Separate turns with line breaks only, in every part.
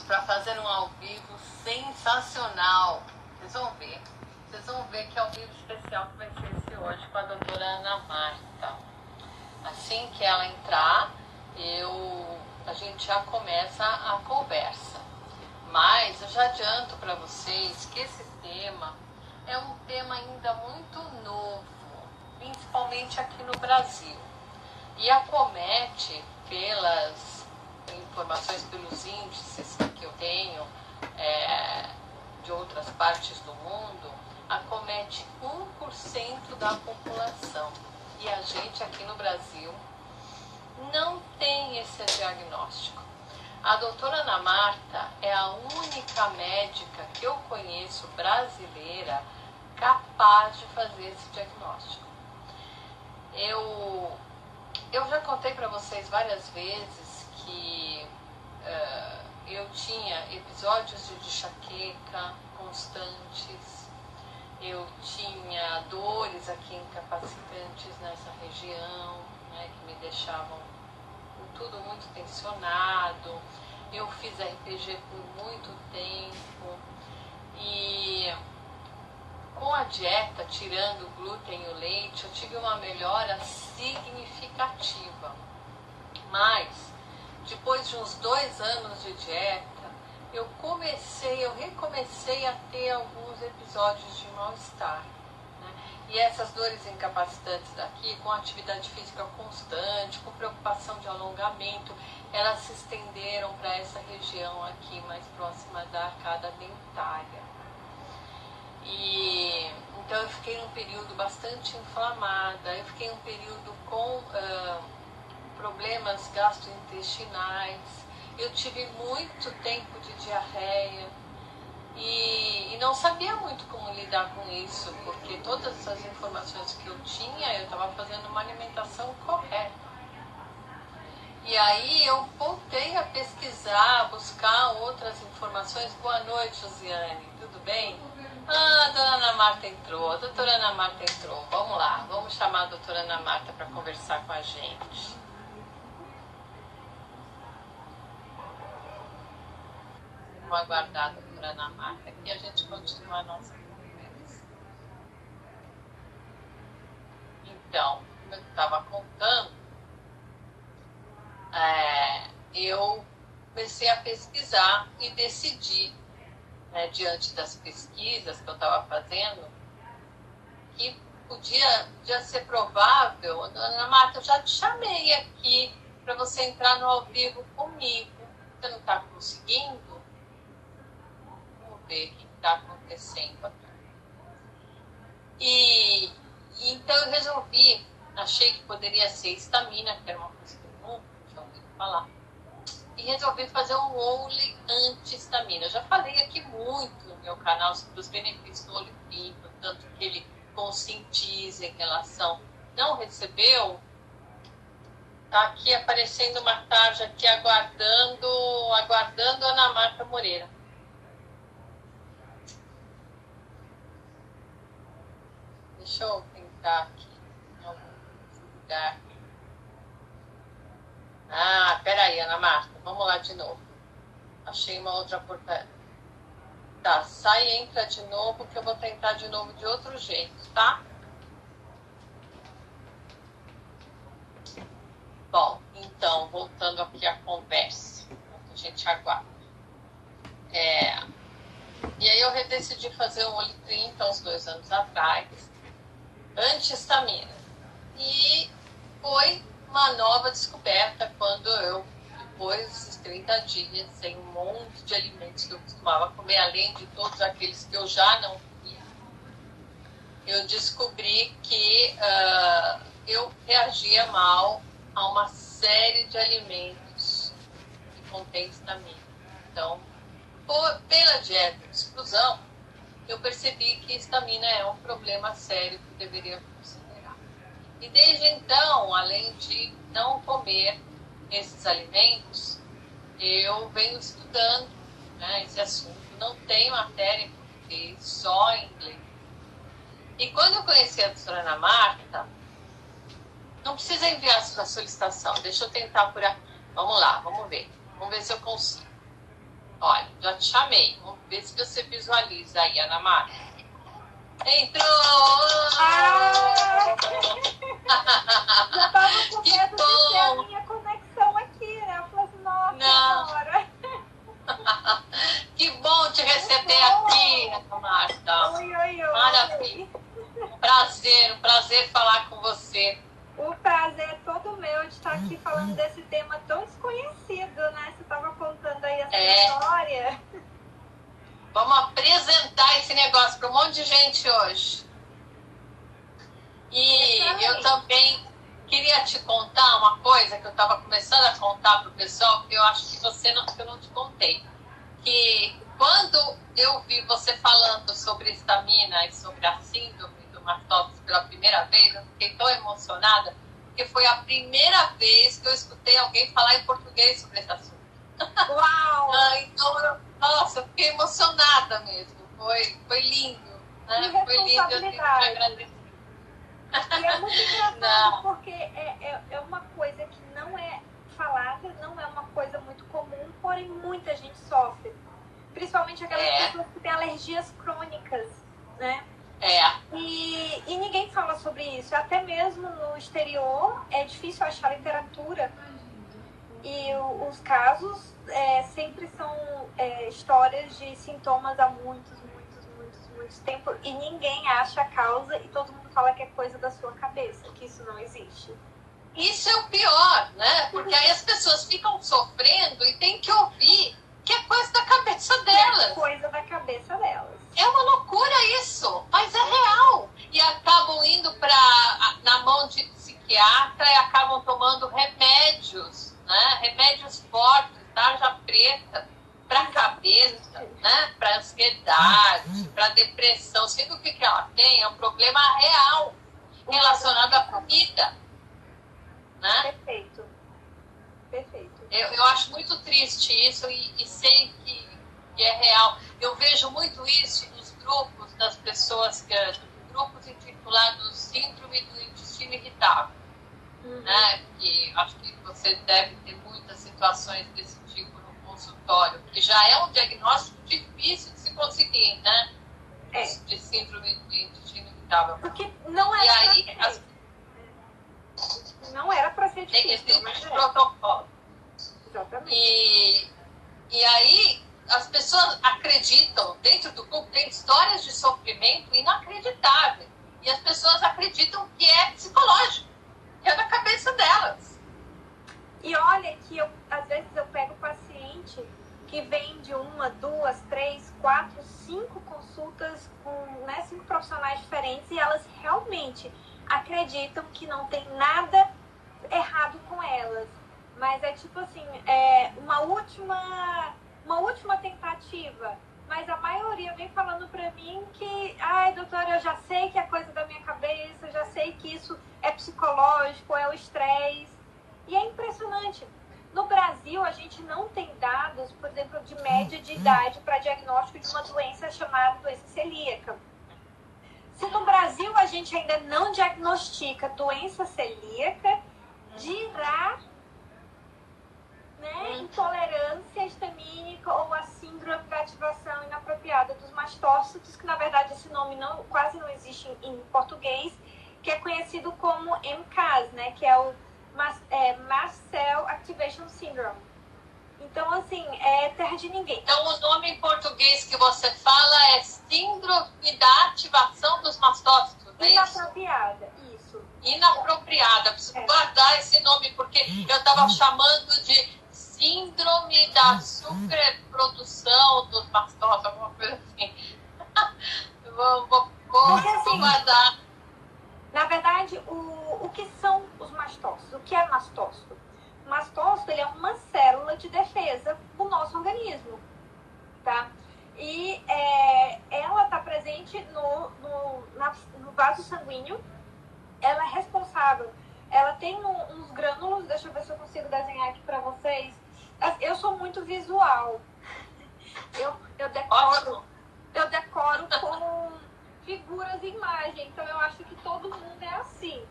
Para fazer um ao vivo sensacional. Vocês vão ver que é um vídeo especial que vai ser esse hoje com a doutora Ana Marta. Assim que ela entrar, a gente já começa a conversa. Mas eu já adianto para vocês que esse tema é um tema ainda muito novo, principalmente aqui no Brasil. E acomete, pelas informações, pelos índices que eu tenho de outras partes do mundo, acomete 1% da população. E a gente aqui no Brasil não tem esse diagnóstico. A doutora Ana Marta é a única médica que eu conheço brasileira capaz de fazer esse diagnóstico. Eu já contei para vocês várias vezes que eu tinha episódios de enxaqueca constantes, eu tinha dores aqui incapacitantes nessa região, né, que me deixavam tudo muito tensionado. Eu fiz RPG por muito tempo e com a dieta, tirando o glúten e o leite, eu tive uma melhora significativa. Mas, depois de uns 2 anos de dieta, eu recomecei a ter alguns episódios de mal-estar. E essas dores incapacitantes daqui, com atividade física constante, com preocupação de alongamento, elas se estenderam para essa região aqui mais próxima da arcada dentária. E então eu fiquei um período bastante inflamada, eu fiquei um período com problemas gastrointestinais, eu tive muito tempo de diarreia e não sabia muito como lidar com isso, porque todas as informações que eu tinha, eu estava fazendo uma alimentação correta. E aí eu voltei a pesquisar, buscar outras informações. Boa noite, Josiane, tudo bem? A doutora Ana Marta entrou, a doutora Ana Marta entrou. Vamos lá, vamos chamar a doutora Ana Marta para conversar com a gente. Vamos aguardar a doutora Ana Marta aqui e a gente continua a nossa conversa. Então, como eu estava contando, eu comecei a pesquisar e decidi, diante das pesquisas que eu estava fazendo, que podia ser provável. Ana Marta, eu já te chamei aqui para você entrar no ao vivo comigo. Você não está conseguindo? Vamos ver o que está acontecendo aqui. E então eu resolvi, achei que poderia ser histamina, que era uma coisa que eu nunca tinha ouvido falar. E resolvi fazer um Oli anti-histamina. Eu já falei aqui muito no meu canal sobre os benefícios do Oli Vivo, tanto que ele conscientiza em relação. Não recebeu? Tá aqui aparecendo uma tarja aqui aguardando a Ana Marta Moreira. Deixa eu tentar aqui em algum lugar. Peraí, Ana Marta, vamos lá de novo. Achei uma outra portaria. Tá, sai e entra de novo, que eu vou tentar de novo de outro jeito, tá? Bom, então, voltando aqui à conversa, a gente aguarda. E aí eu decidi fazer um Oli 30 uns 2 anos atrás, anti-histamina. E foi uma nova descoberta quando eu, depois desses 30 dias, sem um monte de alimentos que eu costumava comer, além de todos aqueles que eu já não comia, eu descobri que eu reagia mal a uma série de alimentos que contém histamina. Então, pela dieta de exclusão, eu percebi que histamina é um problema sério que deveria considerar. E desde então, além de não comer esses alimentos, eu venho estudando esse assunto. Não tenho matéria em português, só em inglês. E quando eu conheci a doutora Ana Marta, não precisa enviar a solicitação, deixa eu tentar por aqui. Vamos lá, vamos ver se eu consigo. Olha, já te chamei. Vamos ver se você visualiza aí, Ana Márcia. Entrou!
Já tava com
Que
medo de ter a
bom!
minha conexão aqui, né? Eu falei assim, nossa,
Não.
agora.
Que bom te receber
bom.
aqui, Ana Márcia.
Oi, oi, oi.
Maravilha. Um prazer falar com você.
O prazer é todo meu de estar aqui falando desse tema tão desconhecido, né? Você estava contando aí essa história.
Vamos apresentar esse negócio para um monte de gente hoje. E eu também queria te contar uma coisa que eu estava começando a contar para o pessoal, que eu acho que eu não te contei. Que quando eu vi você falando sobre estamina e sobre a síndrome do mastose pela primeira vez, eu fiquei tão emocionada, porque foi a primeira vez que eu escutei alguém falar em português sobre esse assunto.
Uau!
Então, nossa, eu fiquei emocionada mesmo. Foi lindo. Né? Foi lindo, eu tenho que te agradecer.
E é muito engraçado porque é uma coisa que não é falada, não é uma coisa muito comum, porém muita gente sofre. Principalmente aquelas pessoas que têm alergias crônicas, né? E ninguém fala sobre isso. Até mesmo no exterior é difícil achar literatura. E os casos sempre são histórias de sintomas há muitos tempo. E ninguém acha a causa e todo mundo fala que é coisa da sua cabeça, que isso não existe.
Isso é o pior, né? Porque aí as pessoas ficam sofrendo e tem que ouvir que é coisa da cabeça delas.
É coisa da cabeça delas.
É uma loucura isso, mas é real. E acabam indo na mão de psiquiatra e acabam tomando remédios, né? Remédios fortes, tarja preta, para cabeça, né? Para ansiedade, para depressão. Sendo que o que ela tem é um problema real relacionado à comida. Né?
Perfeito.
Eu acho muito triste isso e sei que é real. Eu vejo muito isso nos grupos das pessoas, grupos intitulados Síndrome do Intestino Irritável. Né? Que acho que você deve ter muitas situações desse tipo no consultório, que já é um diagnóstico difícil de se conseguir, né? De Síndrome do Intestino Irritável.
Porque não é.
E aí,
não era para ser difícil.
Tem esse protocolo.
Exatamente.
E aí, as pessoas acreditam, dentro do grupo, tem histórias de sofrimento inacreditáveis. E as pessoas acreditam que é psicológico, que é da cabeça delas.
E olha que às vezes eu pego paciente que vem de 1, 2, 3, 4, 5 consultas com 5 profissionais diferentes e elas realmente acreditam que não tem nada errado com elas. Mas é tipo assim, uma última tentativa. Mas a maioria vem falando pra mim que, doutora, eu já sei que é coisa da minha cabeça, já sei que isso é psicológico, é o estresse. E é impressionante. No Brasil, a gente não tem dados, por exemplo, de média de idade para diagnóstico de uma doença chamada doença celíaca. Se no Brasil a gente ainda não diagnostica doença celíaca, dirá intolerância histamínica ou a síndrome da ativação inapropriada dos mastócitos, que na verdade esse nome quase não existe em português, que é conhecido como MCAS, né, que é o Mast Cell Activation Syndrome. Então, assim, é terra de ninguém.
Então, o nome em português que você fala é Síndrome da Ativação dos Mastócitos, é
inapropriada, isso?
Inapropriada. Preciso guardar esse nome, porque eu estava chamando de Síndrome da Superprodução dos Mastócitos, alguma coisa assim. Vou guardar.
Na verdade, o que são os mastócitos? O que é mastócito? O mastócito, ele é uma célula de defesa do nosso organismo, tá? E ela está presente no vaso sanguíneo. Ela é responsável. Ela tem uns grânulos, deixa eu ver se eu consigo desenhar aqui para vocês. Eu sou muito visual. Eu decoro com figuras e imagem. Então, eu acho que todo mundo é assim.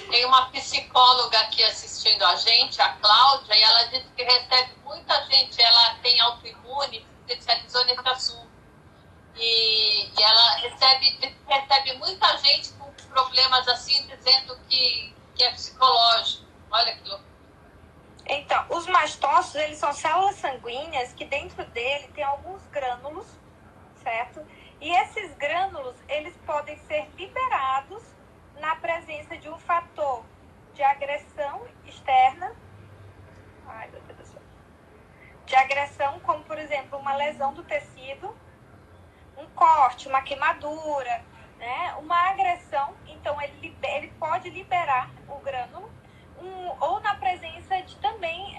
Tem uma psicóloga aqui assistindo a gente, a Cláudia, e ela disse que recebe muita gente com problemas assim, dizendo que é psicológico. Olha que louco.
Então, os mastócitos, eles são células sanguíneas que dentro dele tem alguns grânulos, certo? E esses grânulos, eles podem ser liberados na presença de um fator de agressão externa. Ai, meu Deus do céu. De agressão, como, por exemplo, uma lesão do tecido, um corte, uma queimadura, né? Uma agressão. Então, ele pode liberar o grânulo, ou na presença de também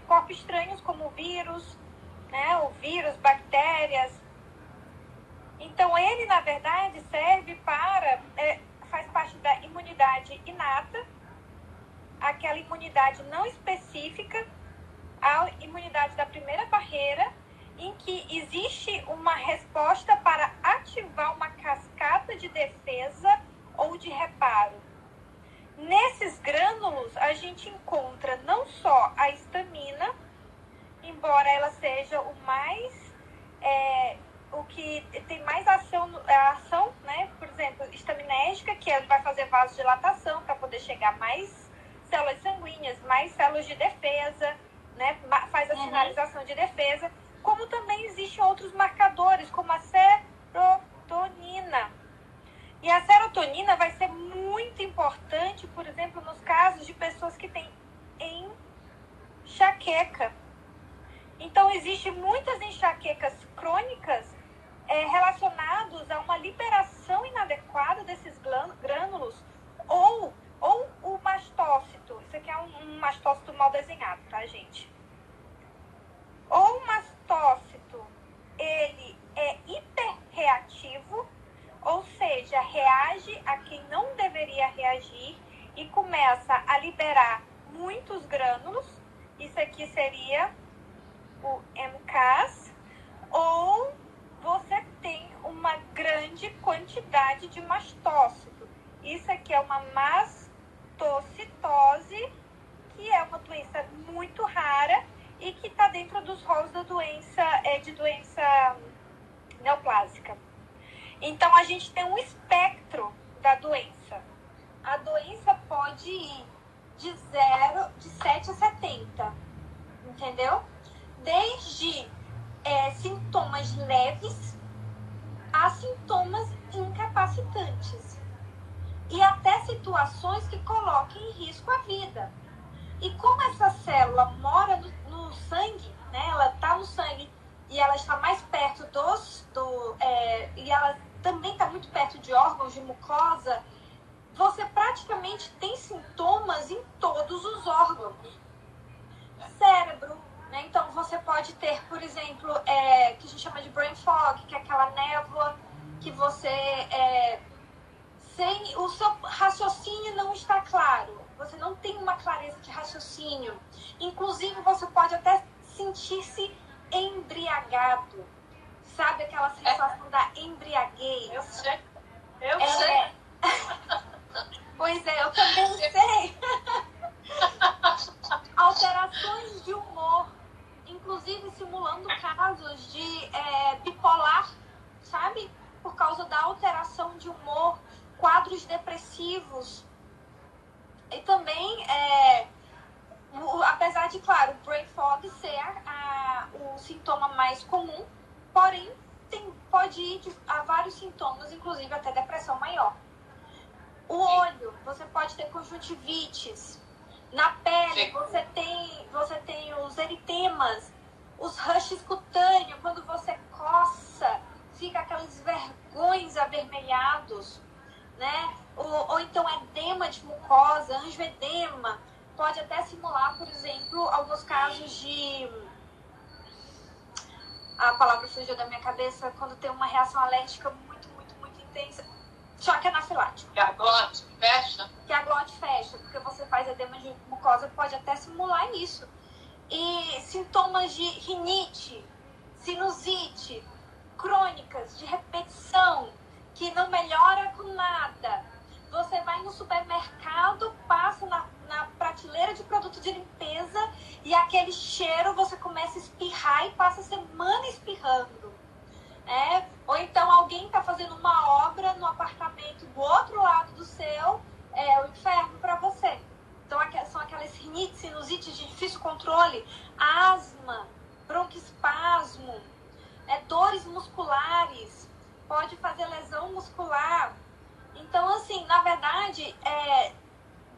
corpos estranhos, como o vírus, né? O vírus, bactérias. Então, ele, na verdade, serve para... faz parte da imunidade inata, aquela imunidade não específica, a imunidade da primeira barreira, em que existe uma resposta para ativar uma cascata de defesa ou de reparo. Nesses grânulos, a gente encontra não só a histamina, embora ela seja o que tem mais ação, né? Por exemplo, histaminérgica, que vai fazer vasodilatação para poder chegar mais células sanguíneas, mais células de defesa, né? Faz a sinalização de defesa, como também existem outros marcadores, como a serotonina. E a serotonina vai ser muito importante, por exemplo, nos casos de pessoas que têm enxaqueca. Então, existem muitas enxaquecas crônicas relacionadas a uma liberação inadequada desses grânulos ou o mastócito. Isso aqui é um mastócito mal desenhado, tá, gente? Ou o mastócito, ele é hiperreativo, ou seja, reage a quem não deveria reagir e começa a liberar muitos grânulos. Isso aqui seria o MCAS. Ou você tem uma grande quantidade de mastócito. Isso aqui é uma mastocitose, que é uma doença muito rara e que está dentro dos rolos da doença neoplásica. Então, a gente tem um espectro da doença. A doença pode ir de 7 a 70, entendeu? Desde sintomas leves a sintomas incapacitantes. E até situações que coloquem em risco a vida. E como essa célula mora no sangue, né? Ela está no sangue e ela está mais perto e ela também está muito perto de órgãos de mucosa, você praticamente tem sintomas em todos os órgãos. Cérebro, né? Então você pode ter, por exemplo, que a gente chama de brain fog, que é aquela névoa que você o seu raciocínio não está claro. Você não tem uma clareza de raciocínio. Inclusive, você pode até sentir-se embriagado. Sabe aquela sensação da embriaguez?
Eu sei.
Pois é, eu também sei. Alterações de humor. Inclusive, simulando casos de bipolar, sabe? Por causa da alteração de humor, quadros depressivos. E também, apesar de, claro, o brain fog ser o sintoma mais comum, porém, pode ir a vários sintomas, inclusive até depressão maior. O olho, você pode ter conjuntivites. Na pele, você tem os eritemas, os rushes cutâneos, quando você coça, fica aqueles vergões avermelhados, né? Ou então edema de mucosa, angioedema. Pode até simular, por exemplo, alguns casos de... A palavra fugiu da minha cabeça, quando tem uma reação alérgica muito, muito, muito intensa. Choque anafilático.
Que a glote fecha?
Que a glote fecha, porque você faz edema de mucosa, pode até simular isso. E sintomas de rinite, sinusite, crônicas, de repetição, que não melhora com nada. Você vai no supermercado, passa na prateleira de produto de limpeza e aquele cheiro você começa a espirrar e passa a semana espirrando. Ou então alguém está fazendo uma obra no apartamento do outro lado do seu, é o inferno para você. Então são aquelas rinites, sinusites de difícil controle, asma, broncoespasmo, dores musculares, pode fazer lesão muscular. Então, assim, na verdade,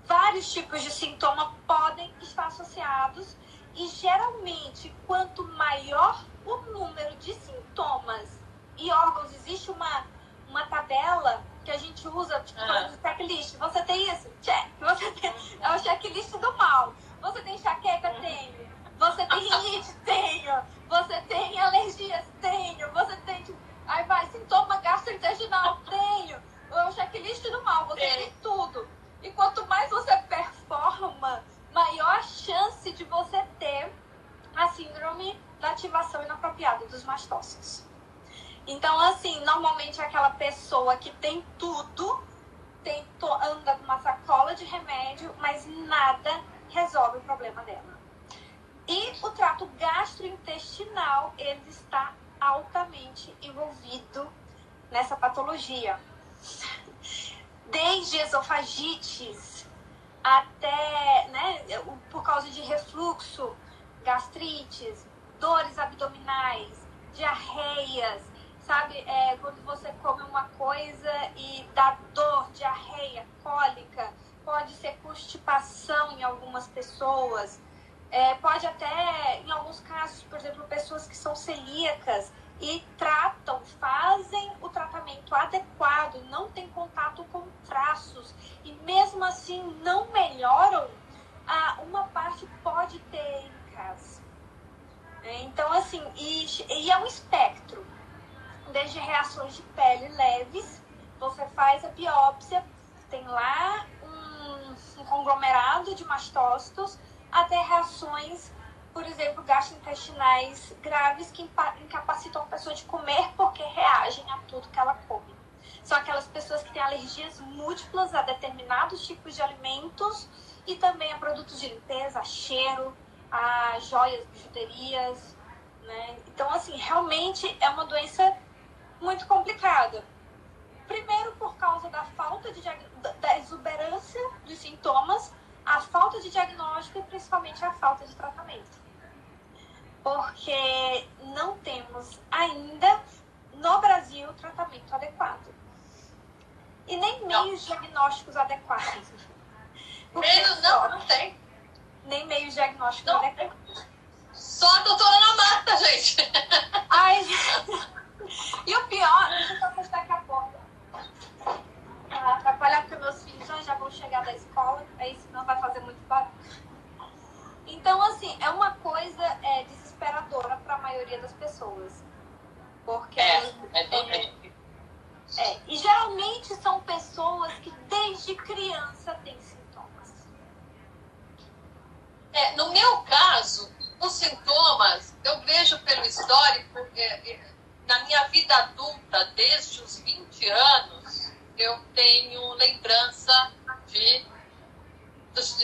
vários tipos de sintoma podem estar associados e, geralmente, quanto maior o número de sintomas e órgãos, existe uma tabela que a gente usa, tipo, fazendo checklist. Você tem isso? Check. É o checklist do mal. Você tem enxaqueca? Tenho. Você tem rinite? Tenho. Você tem alergias? Tenho. Você tem... Aí vai, sintoma gastrointestinal? Tenho. É o checklist do mal. Você tem tudo. E quanto mais você performa, maior a chance de você ter a síndrome da ativação inapropriada dos mastócitos. Então, assim, normalmente é aquela pessoa que tem tudo, anda com uma sacola de remédio, mas nada resolve o problema dela. E o trato gastrointestinal, ele está altamente envolvido nessa patologia. Desde esofagites até, por causa de refluxo, gastrites, dores abdominais, diarreias, sabe? Quando você come uma coisa e dá dor, diarreia, cólica, pode ser constipação em algumas pessoas, pode até, em alguns casos, por exemplo, pessoas que são celíacas e fazem o tratamento adequado, não tem contato com traços e mesmo assim não melhoram, uma parte pode ter em casa. Então, assim, e é um espectro, desde reações de pele leves, você faz a biópsia, tem lá um conglomerado de mastócitos, até reações, por exemplo, gastrointestinais graves que incapacitam a pessoa de comer porque reagem a tudo que ela come. São aquelas pessoas que têm alergias múltiplas a determinados tipos de alimentos e também a produtos de limpeza, a cheiro, a joias, bijuterias, né? Então, assim, realmente é uma doença muito complicada. Primeiro, por causa da falta da exuberância de sintomas, a falta de diagnóstico e principalmente a falta de tratamento. Porque não temos ainda no Brasil tratamento adequado. E nem meios diagnósticos adequados.
Não tem.
Nem meios diagnósticos adequados.
Só a doutora Ana Marta, gente.
Ai, e o pior, deixa eu só fechar aqui a porta. Pra atrapalhar, porque meus filhos já vão chegar da escola, aí senão vai fazer muito barulho. Então, assim, é uma coisa desesperadora para a maioria das pessoas. Porque e geralmente são pessoas que desde criança têm sintomas.
No meu caso, os sintomas, eu vejo pelo histórico, na minha vida adulta, desde os 20 anos, eu tenho lembrança de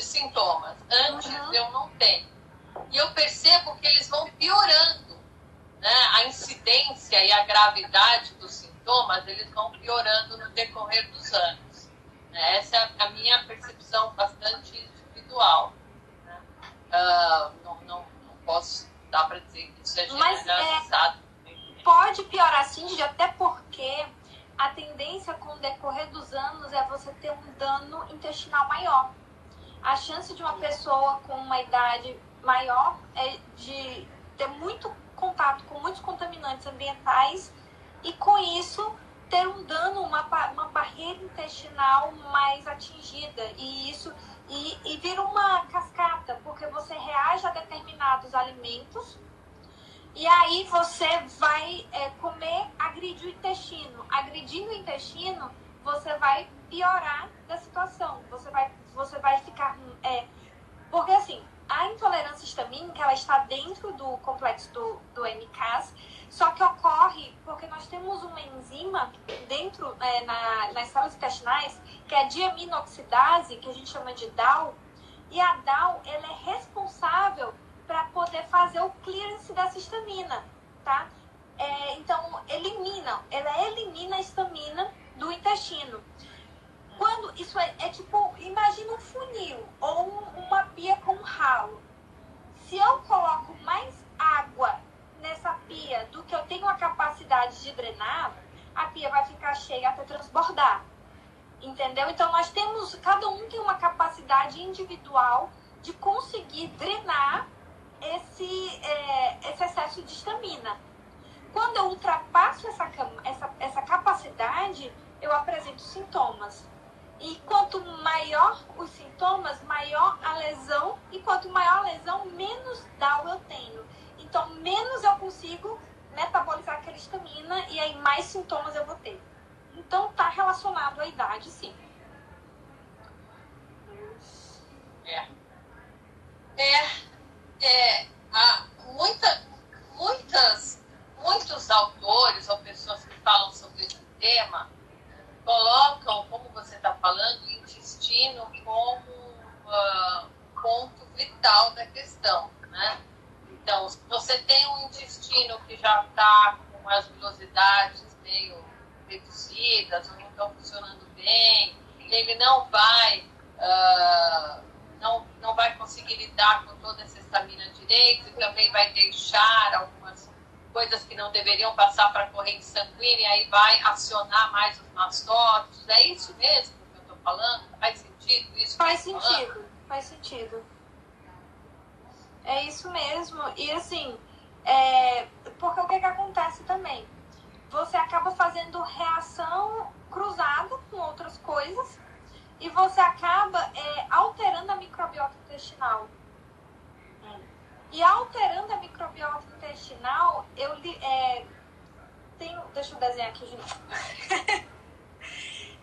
sintomas. Antes eu não tenho. E eu percebo que eles vão piorando, né? A incidência e a gravidade dos sintomas, eles vão piorando no decorrer dos anos. Essa é a minha percepção bastante individual. Né? Não posso dar para dizer que isso é generalizado.
Pode piorar sim, até porque a tendência com o decorrer dos anos é você ter um dano intestinal maior. A chance de uma pessoa com uma idade maior é de ter muito contato com muitos contaminantes ambientais e, com isso, ter um dano, uma barreira intestinal mais atingida. E vira uma cascata, porque você reage a determinados alimentos e aí você vai comer, agride o intestino. Agredindo o intestino, você vai piorar da situação. Você vai ficar... porque, assim, a intolerância histamínica, ela está dentro do complexo do MCAS, só que ocorre porque nós temos uma enzima dentro, nas células intestinais, que é a diaminoxidase, que a gente chama de DAO, e a DAO, ela é responsável para poder fazer o clearance dessa histamina, tá? Então, ela elimina a histamina do intestino. Quando isso é tipo, imagina um funil ou uma pia com um ralo. Se eu coloco mais água nessa pia do que eu tenho a capacidade de drenar, a pia vai ficar cheia até transbordar. Entendeu? Então, cada um tem uma capacidade individual de conseguir drenar esse excesso de histamina. Quando eu ultrapasso essa capacidade, eu apresento sintomas. E quanto maior os sintomas, maior a lesão. E quanto maior a lesão, menos DAO eu tenho. Então, menos eu consigo metabolizar aquela histamina e aí mais sintomas eu vou ter. Então, está relacionado à idade, sim.
Muitos autores ou pessoas que falam sobre esse tema colocam, como você está falando, o intestino como ponto vital da questão, né? Então, se você tem um intestino que já está com as vilosidades meio reduzidas ou não estão funcionando bem, ele não vai conseguir lidar com toda essa histamina direito e também vai deixar algumas coisas que não deveriam passar para a corrente sanguínea e aí vai acionar mais os mastócitos. É isso mesmo que eu estou falando? Faz sentido isso?
Faz sentido. É isso mesmo. E assim, porque o que acontece também? Você acaba fazendo reação cruzada com outras coisas e você acaba alterando a microbiota intestinal. E alterando a microbiota intestinal, deixa eu desenhar aqui de novo.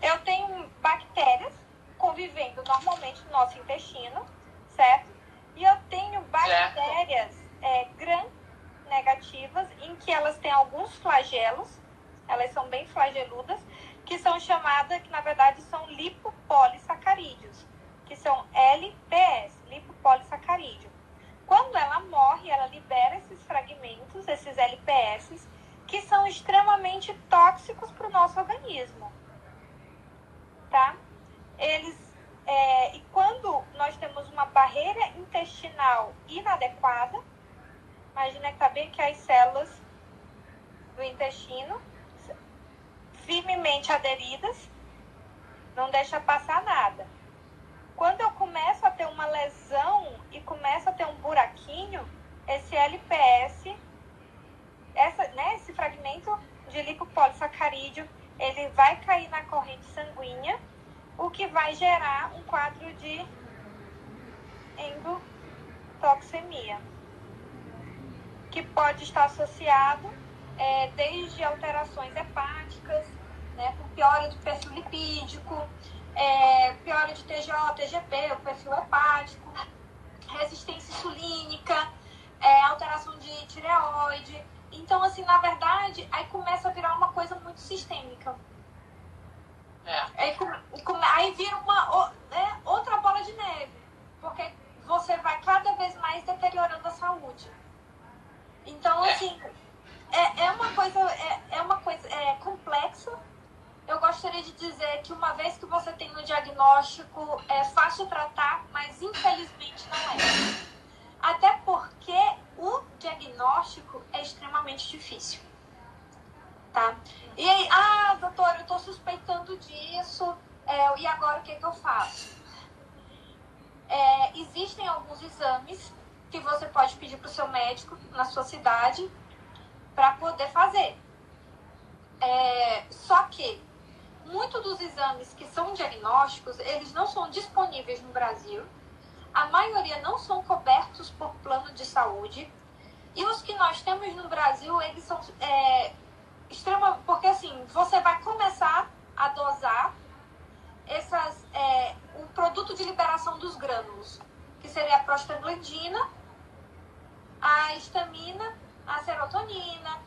Eu tenho bactérias convivendo normalmente no nosso intestino, certo? E eu tenho bactérias gram-negativas, em que elas têm alguns flagelos, elas são bem flageludas, que são chamadas, que na verdade são lipopolissacarídeos, que são LPS, lipopolissacarídeo. Quando ela morre, ela libera esses fragmentos, esses LPS, que são extremamente tóxicos para o nosso organismo. Tá? E quando nós temos uma barreira intestinal inadequada, imagina que tá bem que as células do intestino, firmemente aderidas, não deixa passar nada. Quando eu começo a ter uma lesão e começo a ter um buraquinho, esse LPS, esse fragmento de lipopolissacarídeo, ele vai cair na corrente sanguínea, o que vai gerar um quadro de endotoxemia, que pode estar associado desde alterações hepáticas, né, por piora do perfil lipídico, piora de TGO, TGP, o perfil hepático, resistência insulínica, alteração de tireoide. Então, assim, na verdade, aí começa a virar uma coisa muito sistêmica. Aí vira outra bola de neve, porque você vai cada vez mais deteriorando a saúde. Então, assim, é uma coisa complexa. Eu gostaria de dizer que uma vez que você tem no diagnóstico, é fácil tratar, mas infelizmente não é. Até porque o diagnóstico é extremamente difícil. Tá? E aí, doutora, eu estou suspeitando disso, e agora o que eu faço? Existem alguns exames que você pode pedir para o seu médico na sua cidade para poder fazer. Só que muitos dos exames que são diagnósticos, eles não são disponíveis no Brasil. A maioria não são cobertos por plano de saúde. E os que nós temos no Brasil, eles são porque assim, você vai começar a dosar o produto de liberação dos grânulos, que seria a prostaglandina, a histamina, a serotonina.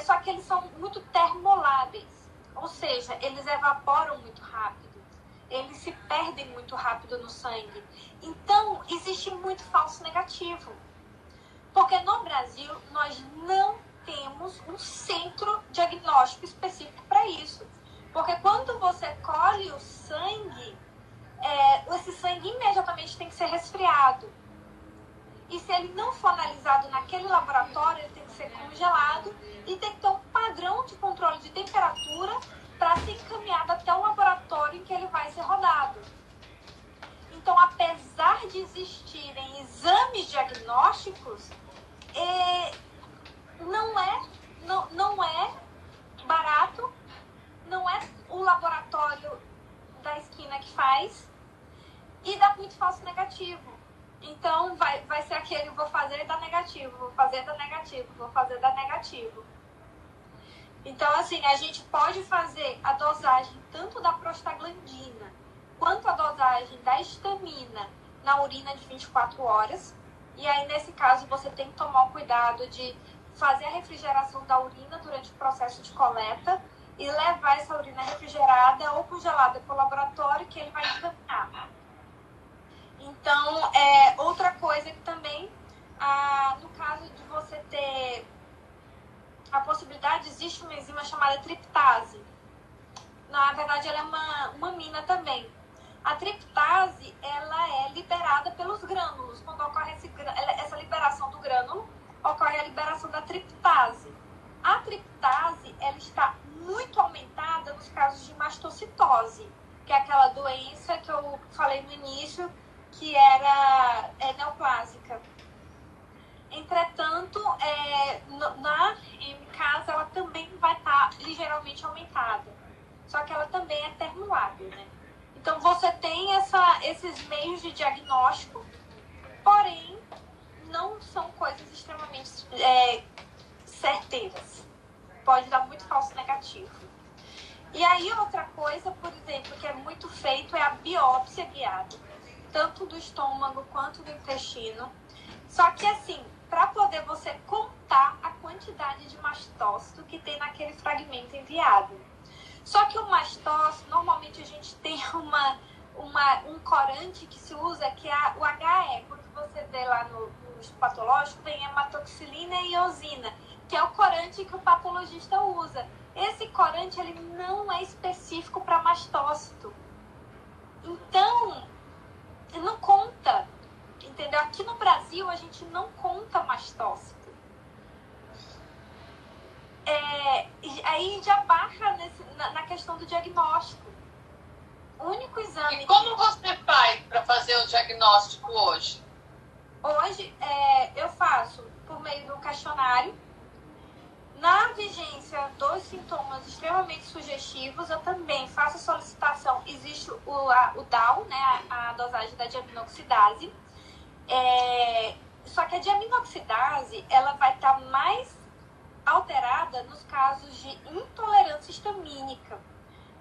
Só que eles são muito termoláveis, ou seja, eles evaporam muito rápido, eles se perdem muito rápido no sangue. Então, existe muito falso negativo. Porque no Brasil, nós não temos um centro diagnóstico específico para isso. Porque quando você colhe o sangue, esse sangue imediatamente tem que ser resfriado. E se ele não for analisado naquele laboratório, ele tem que ser congelado e tem que ter um padrão de controle de temperatura para ser encaminhado até o laboratório em que ele vai ser rodado. Então, apesar de existirem exames diagnósticos, não é barato, não é o laboratório da esquina que faz e dá muito falso negativo. Então, vai ser aquele, vou fazer e dá negativo, vou fazer dá negativo, vou fazer dá negativo. Então, assim, a gente pode fazer a dosagem tanto da prostaglandina quanto a dosagem da histamina na urina de 24 horas. E aí, nesse caso, você tem que tomar o cuidado de fazer a refrigeração da urina durante o processo de coleta e levar essa urina refrigerada ou congelada para o laboratório que ele vai encaminhar. Então, outra coisa que também, no caso de você ter a possibilidade, existe uma enzima chamada triptase. Na verdade, ela é uma amina também. A triptase, ela é liberada pelos grânulos. Quando ocorre essa liberação do grânulo, ocorre a liberação da triptase. A triptase, ela está muito aumentada nos casos de mastocitose, que é aquela doença que eu falei no início, que era neoplásica. Entretanto, na MCAS, ela também vai estar ligeiramente aumentada. Só que ela também é atenuada, né? Então, você tem esses meios de diagnóstico, porém, não são coisas extremamente certeiras. Pode dar muito falso negativo. E aí, outra coisa, por exemplo, que é muito feito é a biópsia guiada, tanto do estômago quanto do intestino. Só que, assim, para poder você contar a quantidade de mastócito que tem naquele fragmento enviado. Só que o mastócito, normalmente a gente tem um corante que se usa, que é o HE. Quando você vê lá no patológico, tem hematoxilina e eosina, que é o corante que o patologista usa. Esse corante, ele não é específico para mastócito. Então, não conta, entendeu? Aqui no Brasil, a gente não conta mastócito. Aí já barra na questão do diagnóstico. O único exame...
E como você faz para fazer o diagnóstico hoje?
Hoje, eu faço por meio do questionário. Na vigência dos sintomas extremamente sugestivos, eu também faço a solicitação. Existe o DAO, né, a dosagem da diaminoxidase. Só que a diaminoxidase, ela vai estar mais alterada nos casos de intolerância histamínica.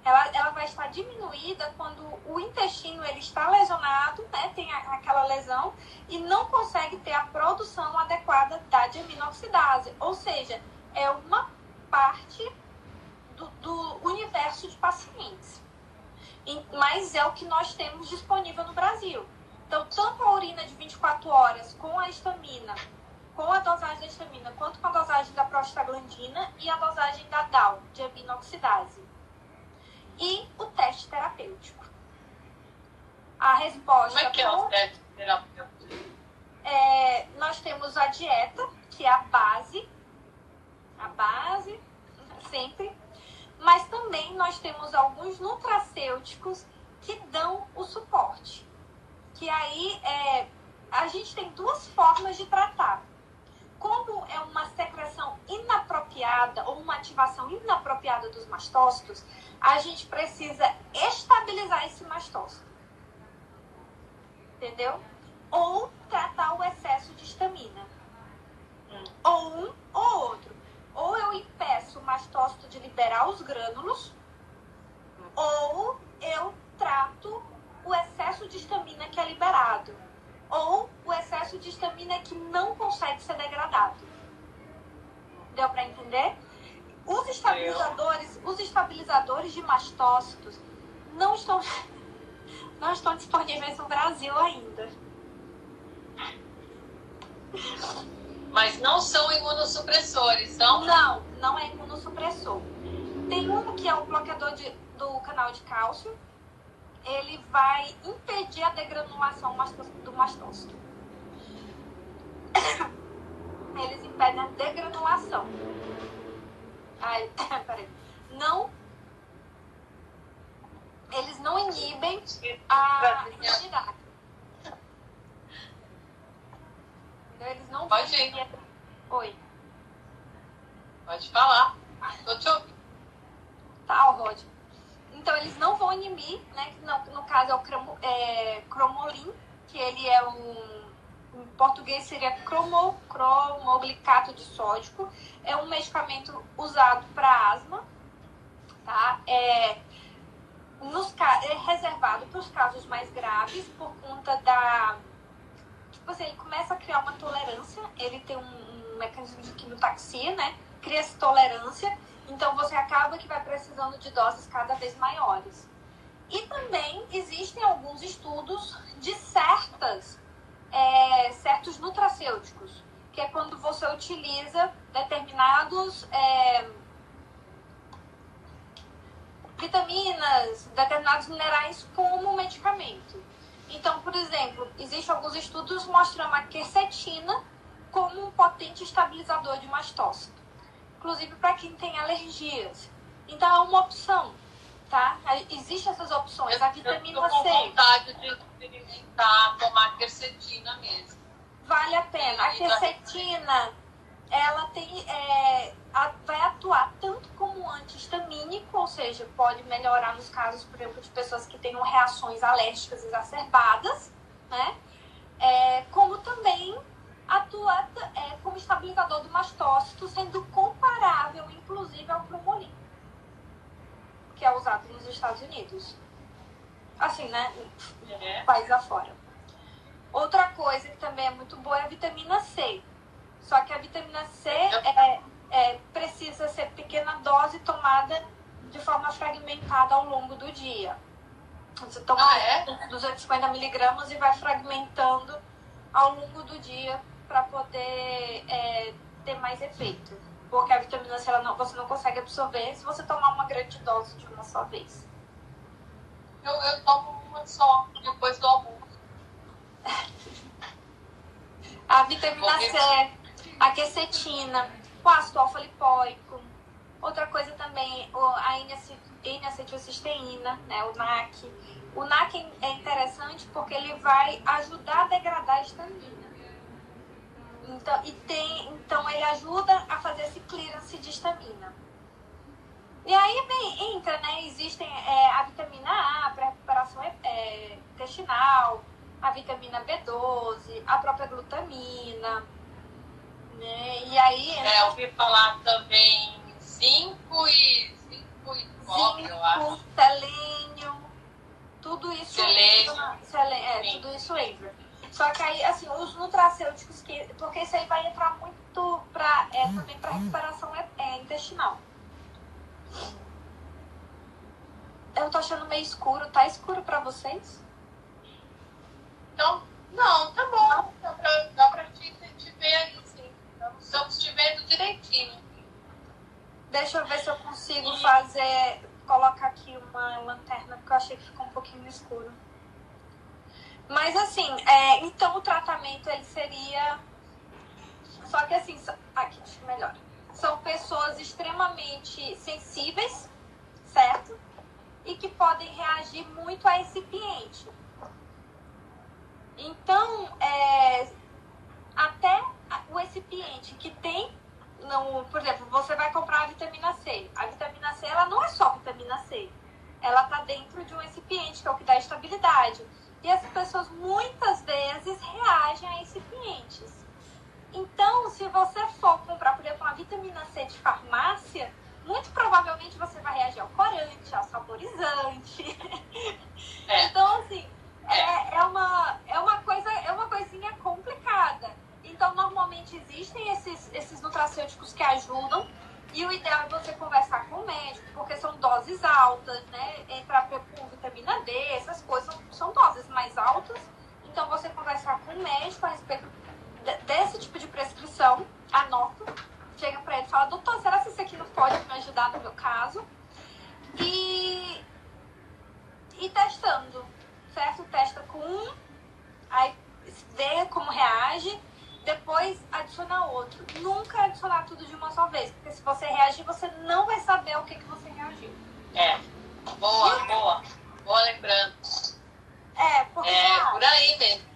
Ela vai estar diminuída quando o intestino ele está lesionado, né, tem aquela lesão, e não consegue ter a produção adequada da diaminoxidase. Ou seja, é uma parte do universo de pacientes. Mas é o que nós temos disponível no Brasil. Então, tanto a urina de 24 horas com a histamina, com a dosagem da histamina, quanto com a dosagem da prostaglandina e a dosagem da DAO, diaminoxidase. E o teste terapêutico. A resposta...
Como é que é o teste terapêutico?
Nós temos a dieta, que é a base, sempre. Mas também nós temos alguns nutracêuticos que dão o suporte. Que aí, a gente tem duas formas de tratar. Como é uma secreção inapropriada ou uma ativação inapropriada dos mastócitos, a gente precisa estabilizar esse mastócito. Entendeu? Ou tratar o excesso de histamina. Ou um ou outro. Ou eu impeço o mastócito de liberar os grânulos, ou eu trato o excesso de histamina que é liberado. Ou o excesso de histamina que não consegue ser degradado. Deu para entender? Os estabilizadores de mastócitos não estão disponíveis no Brasil ainda.
Mas não são imunossupressores, são?
Não, não é imunossupressor. Tem um que é o bloqueador do canal de cálcio. Ele vai impedir a degranulação do mastócito. Eles impedem a degranulação. Ai, peraí. Não, eles não inibem a imunidade. Eles não
Pode
inibem.
ir.
Oi.
Pode falar. Tô te ouvindo.
Tá, Rod. Então, eles não vão inibir, né? No caso é o cromolin, que ele é em português seria cromoglicato de sódico. É um medicamento usado para asma, tá? É reservado para os casos mais graves por conta da... Tipo assim, ele começa a criar uma tolerância, ele tem um mecanismo de quimiotaxia, né? Cria-se tolerância, então você acaba que vai precisando de doses cada vez maiores. E também existem alguns estudos de certos nutracêuticos, que é quando você utiliza determinados vitaminas, determinados minerais como medicamento. Então, por exemplo, existem alguns estudos mostrando a quercetina como um potente estabilizador de mastócito, inclusive para quem tem alergias. Então, é uma opção, tá? Existem essas opções. A vitamina
eu tô com
C.
vontade de experimentar tomar quercetina mesmo.
Vale a pena. A quercetina, ela vai atuar tanto como anti-histamínico, ou seja, pode melhorar nos casos, por exemplo, de pessoas que tenham reações alérgicas exacerbadas, né? Como também atua como estabilizador do mastócito, sendo comparável, inclusive, ao cromolin, que é usado nos Estados Unidos. Assim, né? País afora. Outra coisa que também é muito boa é a vitamina C. Só que a vitamina C precisa ser pequena dose tomada de forma fragmentada ao longo do dia. Você toma 250 miligramas e vai fragmentando ao longo do dia para poder ter mais efeito. Porque a vitamina C você não consegue absorver se você tomar uma grande dose de uma só vez.
Eu tomo uma só, depois do almoço.
A vitamina C, a quercetina, o ácido alfa-lipoico. Outra coisa também, a N-acetilcisteína, né, o NAC. O NAC é interessante porque ele vai ajudar a degradar a histamina. Então ele ajuda a fazer esse clearance de histamina. E aí entra, né? Existem a vitamina A para recuperação intestinal, a vitamina B12, a própria glutamina, né? E aí
eu ouvi falar também zinco e cobre, eu acho.
selênio, tudo isso tudo isso entra. Só que aí, assim, os nutracêuticos, porque isso aí vai entrar muito também para recuperação intestinal. Eu tô achando meio escuro. Tá escuro pra vocês?
Então, não, tá bom. Dá pra te ver aí, sim. Estamos te vendo direitinho.
Deixa eu ver se eu consigo colocar aqui uma lanterna, porque eu achei que ficou um pouquinho escuro. Mas assim, então o tratamento ele seria... Só que assim, aqui, acho que melhor. São pessoas extremamente sensíveis, certo? E que podem reagir muito a recipiente. Então, até o recipiente que tem, por exemplo, você vai comprar a vitamina C. A vitamina C, ela não é só vitamina C. Ela está dentro de um recipiente, que é o que dá estabilidade. E as pessoas, muitas vezes, reagem a recipientes. Então, se você for comprar, por exemplo, uma vitamina C de farmácia, muito provavelmente você vai reagir ao corante, ao saborizante. Então, assim, é uma coisinha complicada. Então, normalmente existem esses nutracêuticos que ajudam. E o ideal é você conversar com o médico, porque são doses altas, né? Entrar com vitamina D, essas coisas são doses mais altas. Então, você conversar com o médico a respeito desse tipo de prescrição adicionar outro. Nunca adicionar tudo de uma só vez, porque se você reagir, você não vai saber o que você reagiu.
Boa lembrando.
Porque
por aí mesmo.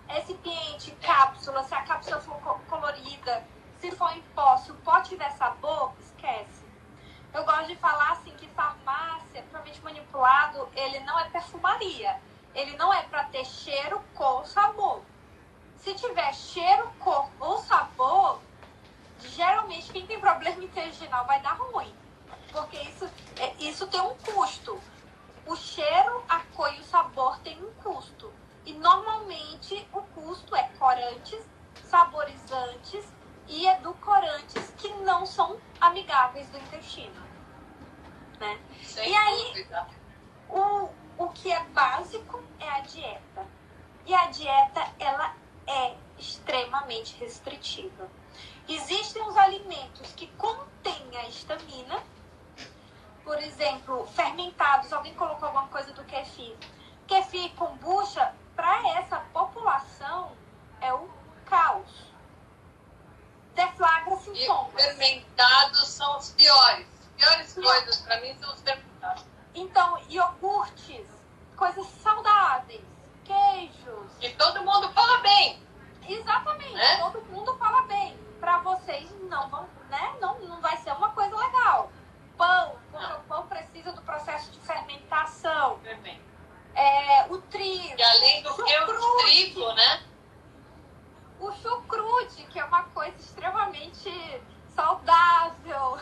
Recipiente, cápsula, se a cápsula for colorida, se for em pó, se o pó tiver sabor, esquece. Eu gosto de falar assim que farmácia, provavelmente manipulado, ele não é perfumaria. Ele não é para ter cheiro, cor, sabor. Se tiver cheiro, cor ou sabor, geralmente quem tem problema intestinal vai dar ruim. Porque isso tem um custo. O cheiro, a cor e o sabor tem um custo. E normalmente o custo é corantes, saborizantes e edulcorantes que não são amigáveis do intestino. Né?
Sem
e aí,
dúvida.
o que é básico é a dieta. E a dieta, ela é extremamente restritiva. Existem os alimentos que contêm a histamina. Por exemplo, fermentados. Alguém colocou alguma coisa do kefir. Kefir e kombucha, para essa população, é o caos. Deflagra sintomas.
E fermentados são os piores. Piores coisas para mim são os fermentados.
Então, iogurtes, coisas saudáveis, queijos.
E todo mundo fala bem.
Exatamente,
né?
Todo mundo fala bem. Para vocês não vão, né? Não vai ser uma coisa legal. Pão, porque o pão precisa do processo de fermentação. O trigo.
E além do que o trigo, né?
O chucrute, que é uma coisa extremamente saudável.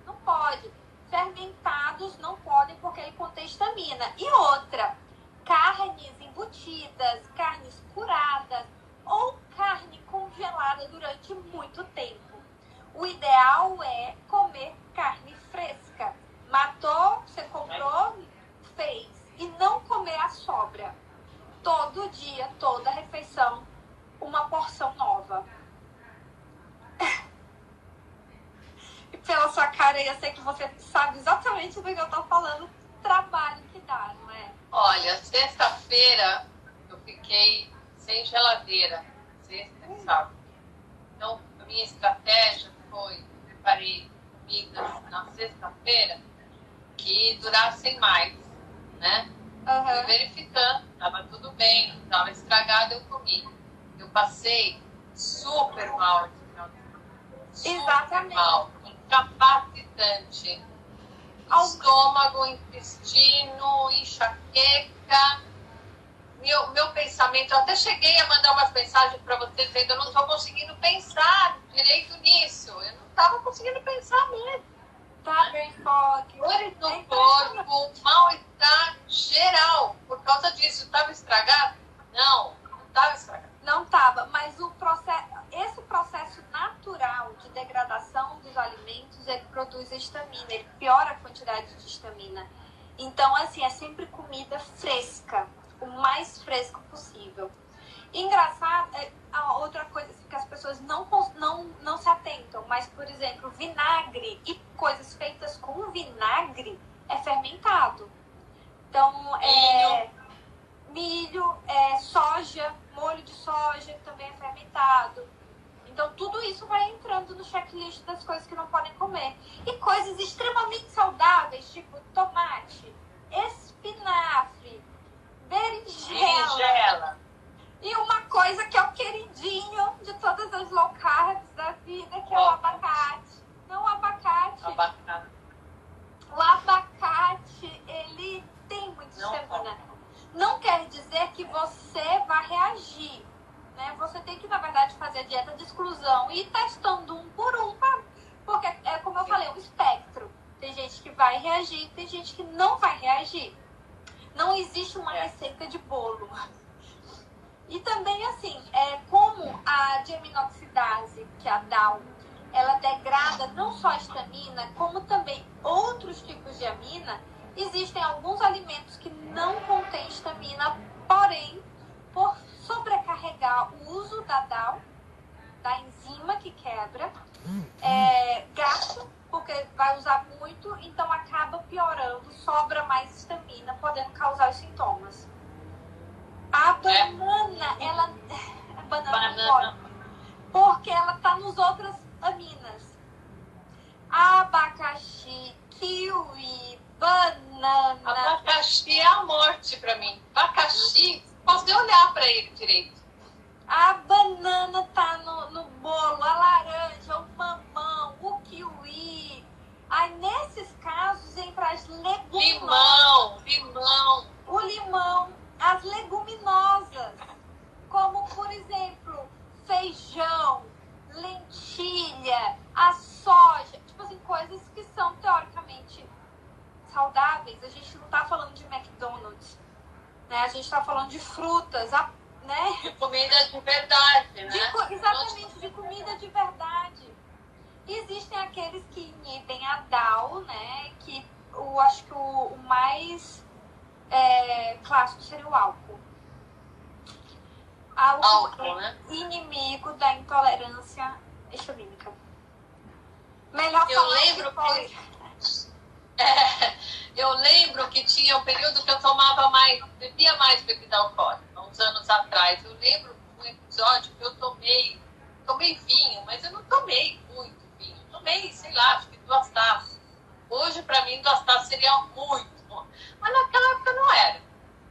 Não pode. Fermentados não podem porque ele contém histamina. E outra, carnes embutidas, carnes curadas ou carne congelada durante muito tempo. O ideal é comer carne fresca. Matou, você comprou, fez. E não comer a sobra. Todo dia, toda refeição, uma porção nova. E pela sua cara, eu sei que você sabe exatamente do que eu tô falando. Trabalho que dá, não é?
Olha, sexta-feira eu fiquei sem geladeira. Sexta e sábado. Então, a minha estratégia foi, preparei comidas na sexta-feira que durassem mais, né? Fui verificando, estava tudo bem, não estava estragado, eu comi. Eu passei super mal esse final de semana.
Exatamente.
Mal, incapacitante. Estômago, intestino, enxaqueca. Meu pensamento, eu até cheguei a mandar umas mensagens para vocês dizendo, eu não estou conseguindo pensar direito nisso. Eu não estava conseguindo pensar mesmo.
Tá bem forte.
Dores no corpo, mal-estar geral. Por causa disso, estava estragado? Não estava estragado.
Não estava, mas esse processo natural de degradação dos alimentos, ele produz a histamina, ele piora a quantidade de histamina. Então, assim, é sempre comida fresca, o mais fresco possível. Engraçado, a outra coisa assim, que as pessoas não se atentam, mas, por exemplo, vinagre e coisas feitas com vinagre é fermentado. Então, milho, soja, molho de soja também é fermentado. Então, tudo isso vai entrando no checklist das coisas que não podem comer. E coisas extremamente saudáveis, tipo tomate, espinafre, berinjela. E uma coisa que é o queridinho de todas as low carbs da vida, que é o abacate. Não o abacate. O abacate, ele tem muita histamina. Não quer dizer que você vai reagir, né? Você tem que, na verdade, fazer a dieta de exclusão e ir testando um por um, porque é como eu falei, um espectro. Tem gente que vai reagir, tem gente que não vai reagir. Não existe uma receita de bolo. E também, assim, como a diaminoxidase, que é a DAO, ela degrada não só a histamina, como também outros tipos de amina. Existem alguns alimentos que não contêm histamina, porém, por sobrecarregar o uso da DAO, da enzima que quebra, gasto, porque vai usar muito, então acaba piorando, sobra mais histamina, podendo causar os sintomas. A banana, a banana não pode, porque ela tá nos outras aminas. Abacaxi, kiwi, banana.
Abacaxi é a morte pra mim. Abacaxi, posso nem olhar pra ele direito.
A banana tá no bolo, a laranja, o mamão, o kiwi. Aí, nesses casos, entra as leguminosas.
Limão.
O limão, as leguminosas, como, por exemplo, feijão, lentilha, a soja. Tipo assim, coisas que são, teoricamente, saudáveis. A gente não tá falando de McDonald's, né? A gente tá falando de frutas, né?
De comida de verdade, né?
Exatamente, de comida de verdade. E existem aqueles que inibem a DAO, né? Que acho que o mais clássico seria o álcool.
Álcool, né?
Inimigo da intolerância histamínica. Melhor
Eu
falar
lembro
que foi.
Eu lembro que tinha um período que eu bebia mais bebida alcoólica, uns anos atrás. Eu lembro de um episódio que eu tomei vinho, mas eu não tomei muito vinho. Tomei, sei lá, acho que 2 taças. Hoje, para mim, 2 taças seria muito bom. Mas naquela época não era.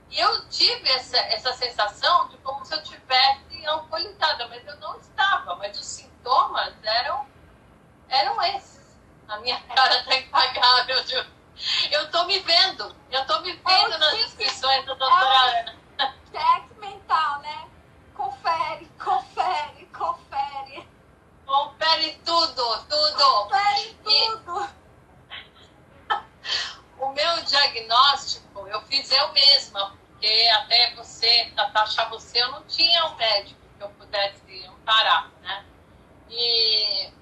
E eu tive essa sensação de como se eu tivesse alcoolizada, mas eu não estava. Mas os sintomas eram esses. A minha cara tá impagável. Eu tô me vendo. Nas descrições da doutora Ana.
Cheque mental, né? Confere.
Confere tudo.
Confere tudo.
O meu diagnóstico, eu fiz eu mesma, porque até achar você, eu não tinha um médico que eu pudesse amparar, né? E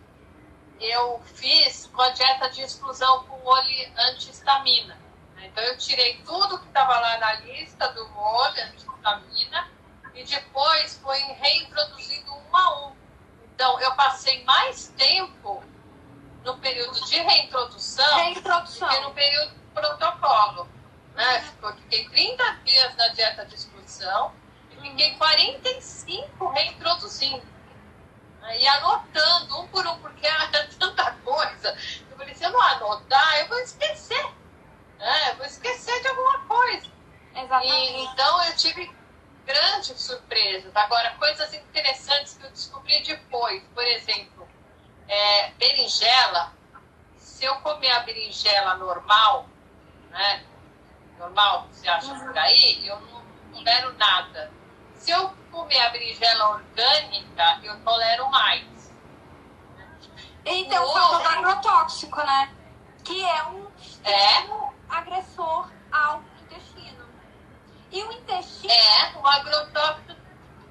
eu fiz com a dieta de exclusão com molho anti-histamina. Então, eu tirei tudo que estava lá na lista do molho anti-histamina e depois foi reintroduzindo um a um. Então, eu passei mais tempo no período de reintrodução do que no período de protocolo. Né? Eu fiquei 30 dias na dieta de exclusão e fiquei 45 reintroduzindo. E anotando um por um, porque era tanta coisa. Eu falei, se eu não anotar, eu vou esquecer. Eu vou esquecer de alguma coisa.
Exatamente.
Então, eu tive grandes surpresas. Agora, coisas interessantes que eu descobri depois. Por exemplo, berinjela. Se eu comer a berinjela normal, né? Normal, que você acha por aí, eu não tolero nada. Se eu comer a berinjela orgânica, eu tolero mais.
E tem o fator do agrotóxico, né? Que é um agressor ao intestino. E o intestino...
o agrotóxico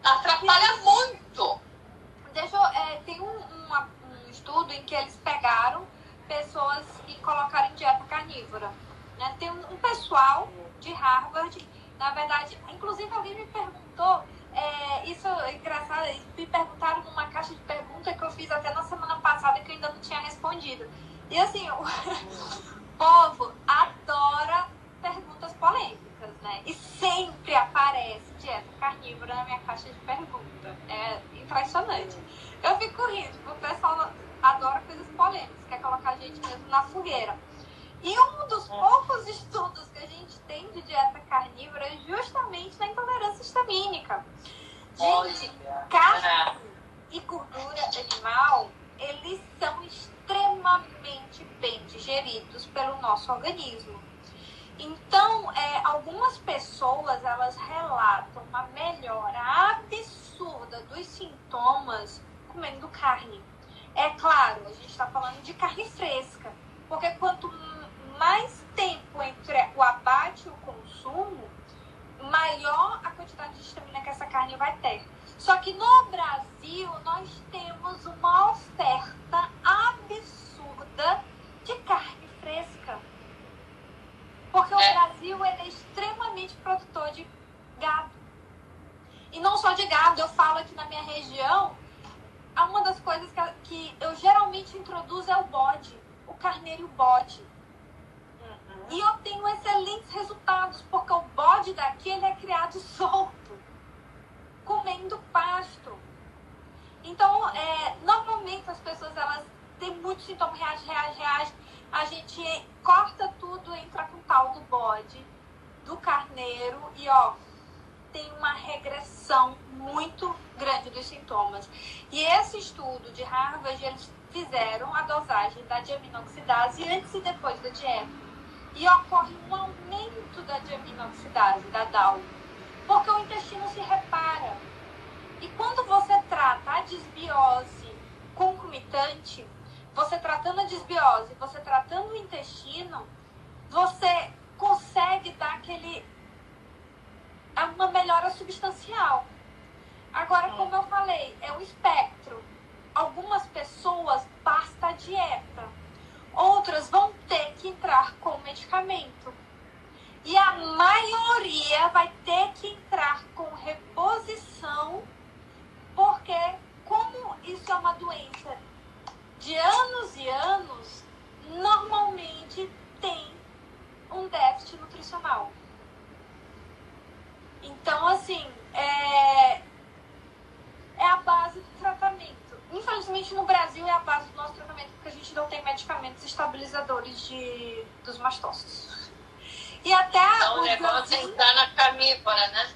atrapalha muito.
Tem um estudo em que eles pegaram pessoas e colocaram em dieta carnívora. Né? Tem um pessoal de Harvard, na verdade, inclusive alguém me perguntou, isso é engraçado, eles me perguntaram numa caixa de perguntas que eu fiz até na semana passada que eu ainda não tinha respondido. E assim, o povo adora perguntas polêmicas, né? E sempre aparece dieta carnívora na minha caixa de perguntas. É impressionante. Eu fico rindo, porque o pessoal adora coisas polêmicas, quer colocar a gente mesmo na fogueira. E um dos poucos estudos que a gente tem de dieta carnívora é justamente na intolerância histamínica. Gente, carne e gordura animal, eles são extremamente bem digeridos pelo nosso organismo. Então, algumas pessoas, elas relatam uma melhora absurda dos sintomas comendo carne. É claro, a gente está falando de carne fresca, porque quanto mais tempo entre o abate e o consumo, maior a quantidade de histamina que essa carne vai ter. Só que no Brasil, nós temos uma oferta absurda de carne fresca. Porque o Brasil ele é extremamente produtor de gado. E não só de gado, eu falo aqui na minha região, uma das coisas que eu geralmente introduzo é o bode, o carneiro e o bode. E eu tenho excelentes resultados, porque o bode daqui ele é criado solto, comendo pasto. Então, normalmente momento as pessoas, elas têm muito sintoma, reage. A gente corta tudo, entra com tal do bode, do carneiro e, ó, tem uma regressão muito grande dos sintomas. E esse estudo de Harvard, eles fizeram a dosagem da diaminoxidase antes e depois da dieta. E ocorre um aumento da diaminoxidase, da DAO, porque o intestino se repara. E quando você trata a disbiose concomitante, você tratando a disbiose, você tratando o intestino, você consegue dar uma melhora substancial. Agora, como eu falei, é um espectro. Algumas pessoas basta a dieta. Outras vão ter que entrar com medicamento. E a maioria vai ter que entrar com reposição, porque como isso é uma doença de anos e anos, normalmente tem um déficit nutricional. Então, assim, é a base do tratamento. Infelizmente, no Brasil, é a base do nosso tratamento, porque a gente não tem medicamentos estabilizadores dos mastócitos. E até
então, o negócio é entrar na carnívora, né?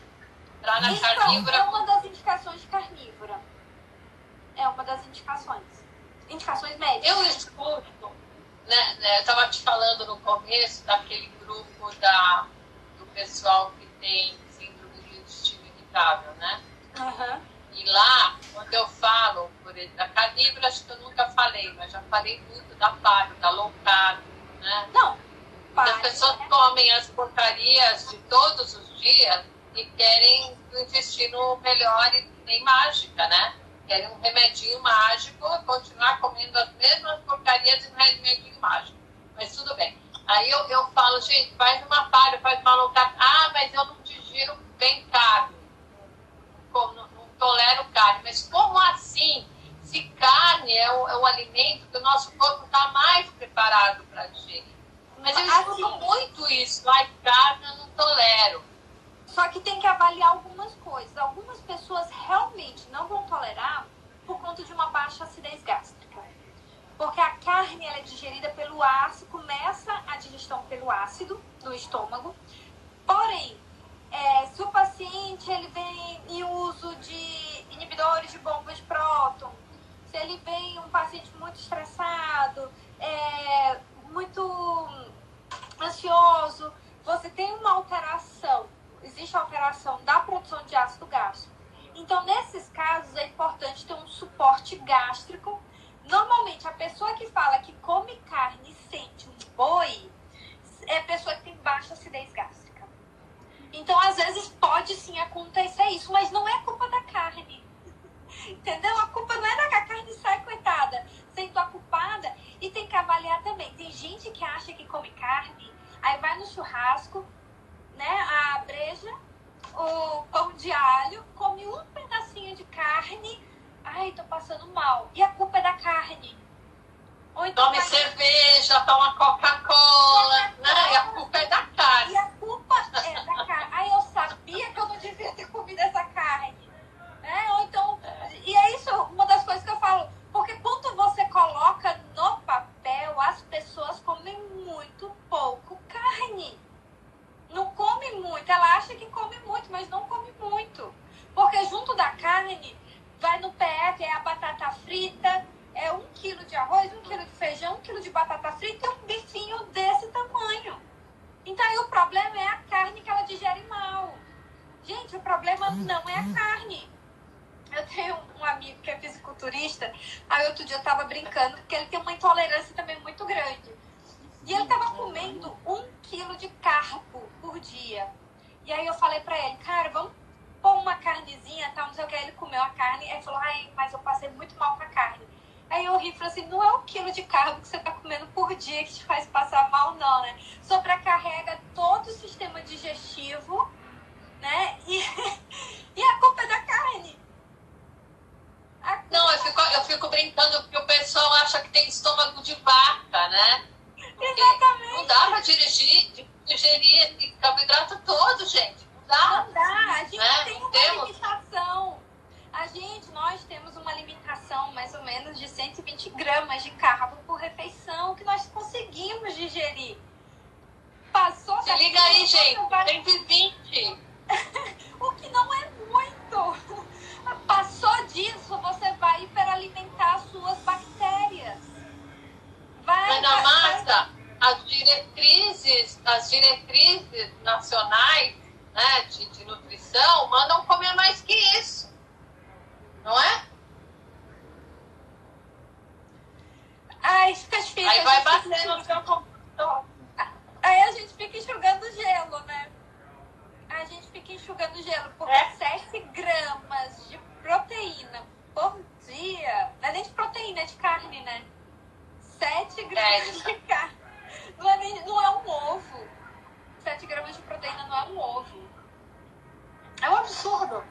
Entrar na carnívora.
É uma das indicações de carnívora. É uma das indicações. Indicações médicas.
Eu escuto, né? Eu estava te falando no começo daquele grupo do pessoal que tem síndrome do intestino irritável, né?
Uhum.
E lá, quando eu falo da carnívora, acho que eu nunca falei, mas já falei muito da paleo, da low carb, né?
Não.
As pessoas comem as porcarias de todos os dias e querem um intestino melhor e nem mágica, né? Querem um remedinho mágico e continuar comendo as mesmas porcarias e um remedinho mágico. Mas tudo bem. Aí eu falo, gente, faz uma paleo, faz uma low carb. Ah, mas eu não digiro bem carne. Não tolero carne. Mas como assim? Se carne é o alimento que o nosso corpo está mais preparado para digerir. Mas eu escuto muito isso. Ai, carne eu não tolero.
Só que tem que avaliar algumas coisas. Algumas pessoas realmente não vão tolerar por conta de uma baixa acidez gástrica. Porque a carne ela é digerida pelo ácido, começa a digestão pelo ácido do estômago. Porém, se o paciente ele vem em uso de inibidores de bomba de próton, se ele vem um paciente muito estressado, muito ansioso, você tem uma alteração, existe a alteração da produção de ácido gástrico. Então, nesses casos, é importante ter um suporte gástrico. Normalmente, a pessoa que fala que come carne e sente um boi é a pessoa que tem baixa acidez gástrica. Então, às vezes, pode sim acontecer isso, mas não é culpa da carne. Entendeu? A culpa não é da carne, sai, coitada, sendo a culpada. E tem que avaliar também. Tem gente que acha que come carne, aí vai no churrasco, né, a breja, o pão de alho, come um pedacinho de carne, ai, tô passando mal. E a culpa é da carne. Ou então
tome cerveja, toma Coca-Cola, né? E a culpa é da carne.
E a culpa é da carne. Ai, eu sabia que eu não devia ter comido essa carne. Ou então, e é isso, uma das coisas que eu falo, porque quando você coloca no papel, as pessoas comem muito pouco carne. Não come muito, ela acha que come muito, mas não come muito. Porque junto da carne, vai no PF, é a batata frita, é 1 quilo de arroz, 1 quilo de feijão, 1 quilo de batata frita e um bifinho desse tamanho. Então aí o problema é a carne que ela digere mal. Gente, o problema não é a carne. Eu tenho um amigo que é fisiculturista, aí outro dia eu tava brincando, porque ele tem uma intolerância também muito grande. E ele tava comendo 1 quilo de carbo por dia. E aí eu falei pra ele, cara, vamos pôr uma carnezinha, tal, não sei o que. Aí ele comeu a carne, aí falou, ai, mas eu passei muito mal com a carne. Aí eu ri e falei assim, não é 1 quilo de carbo que você tá comendo por dia que te faz passar mal, não, né? Sobrecarrega todo o sistema digestivo, né? E a culpa é da carne.
Não, eu fico brincando porque o pessoal acha que tem estômago de vaca, né? Porque
exatamente.
Não dá pra digerir carboidrato todo, gente. Não dá.
Não dá. A gente
né?
tem uma limitação. Nós temos uma limitação mais ou menos de 120 gramas de carbo por refeição que nós conseguimos digerir. Passou
Se liga aí, gente, 120.
O que não é muito. Passou disso, você vai hiperalimentar as suas bactérias.
Ana Marta, as diretrizes nacionais, né, de nutrição mandam comer mais que isso. Não é?
Ai, fica difícil.
Aí vai bater no seu computador.
Aí a gente fica enxugando gelo, né? A gente fica enxugando gelo, porque 7 gramas de proteína por dia, não é nem de proteína, é de carne, né? 7 gramas de carne. Não é um ovo. 7 gramas de proteína não é um ovo. É um absurdo.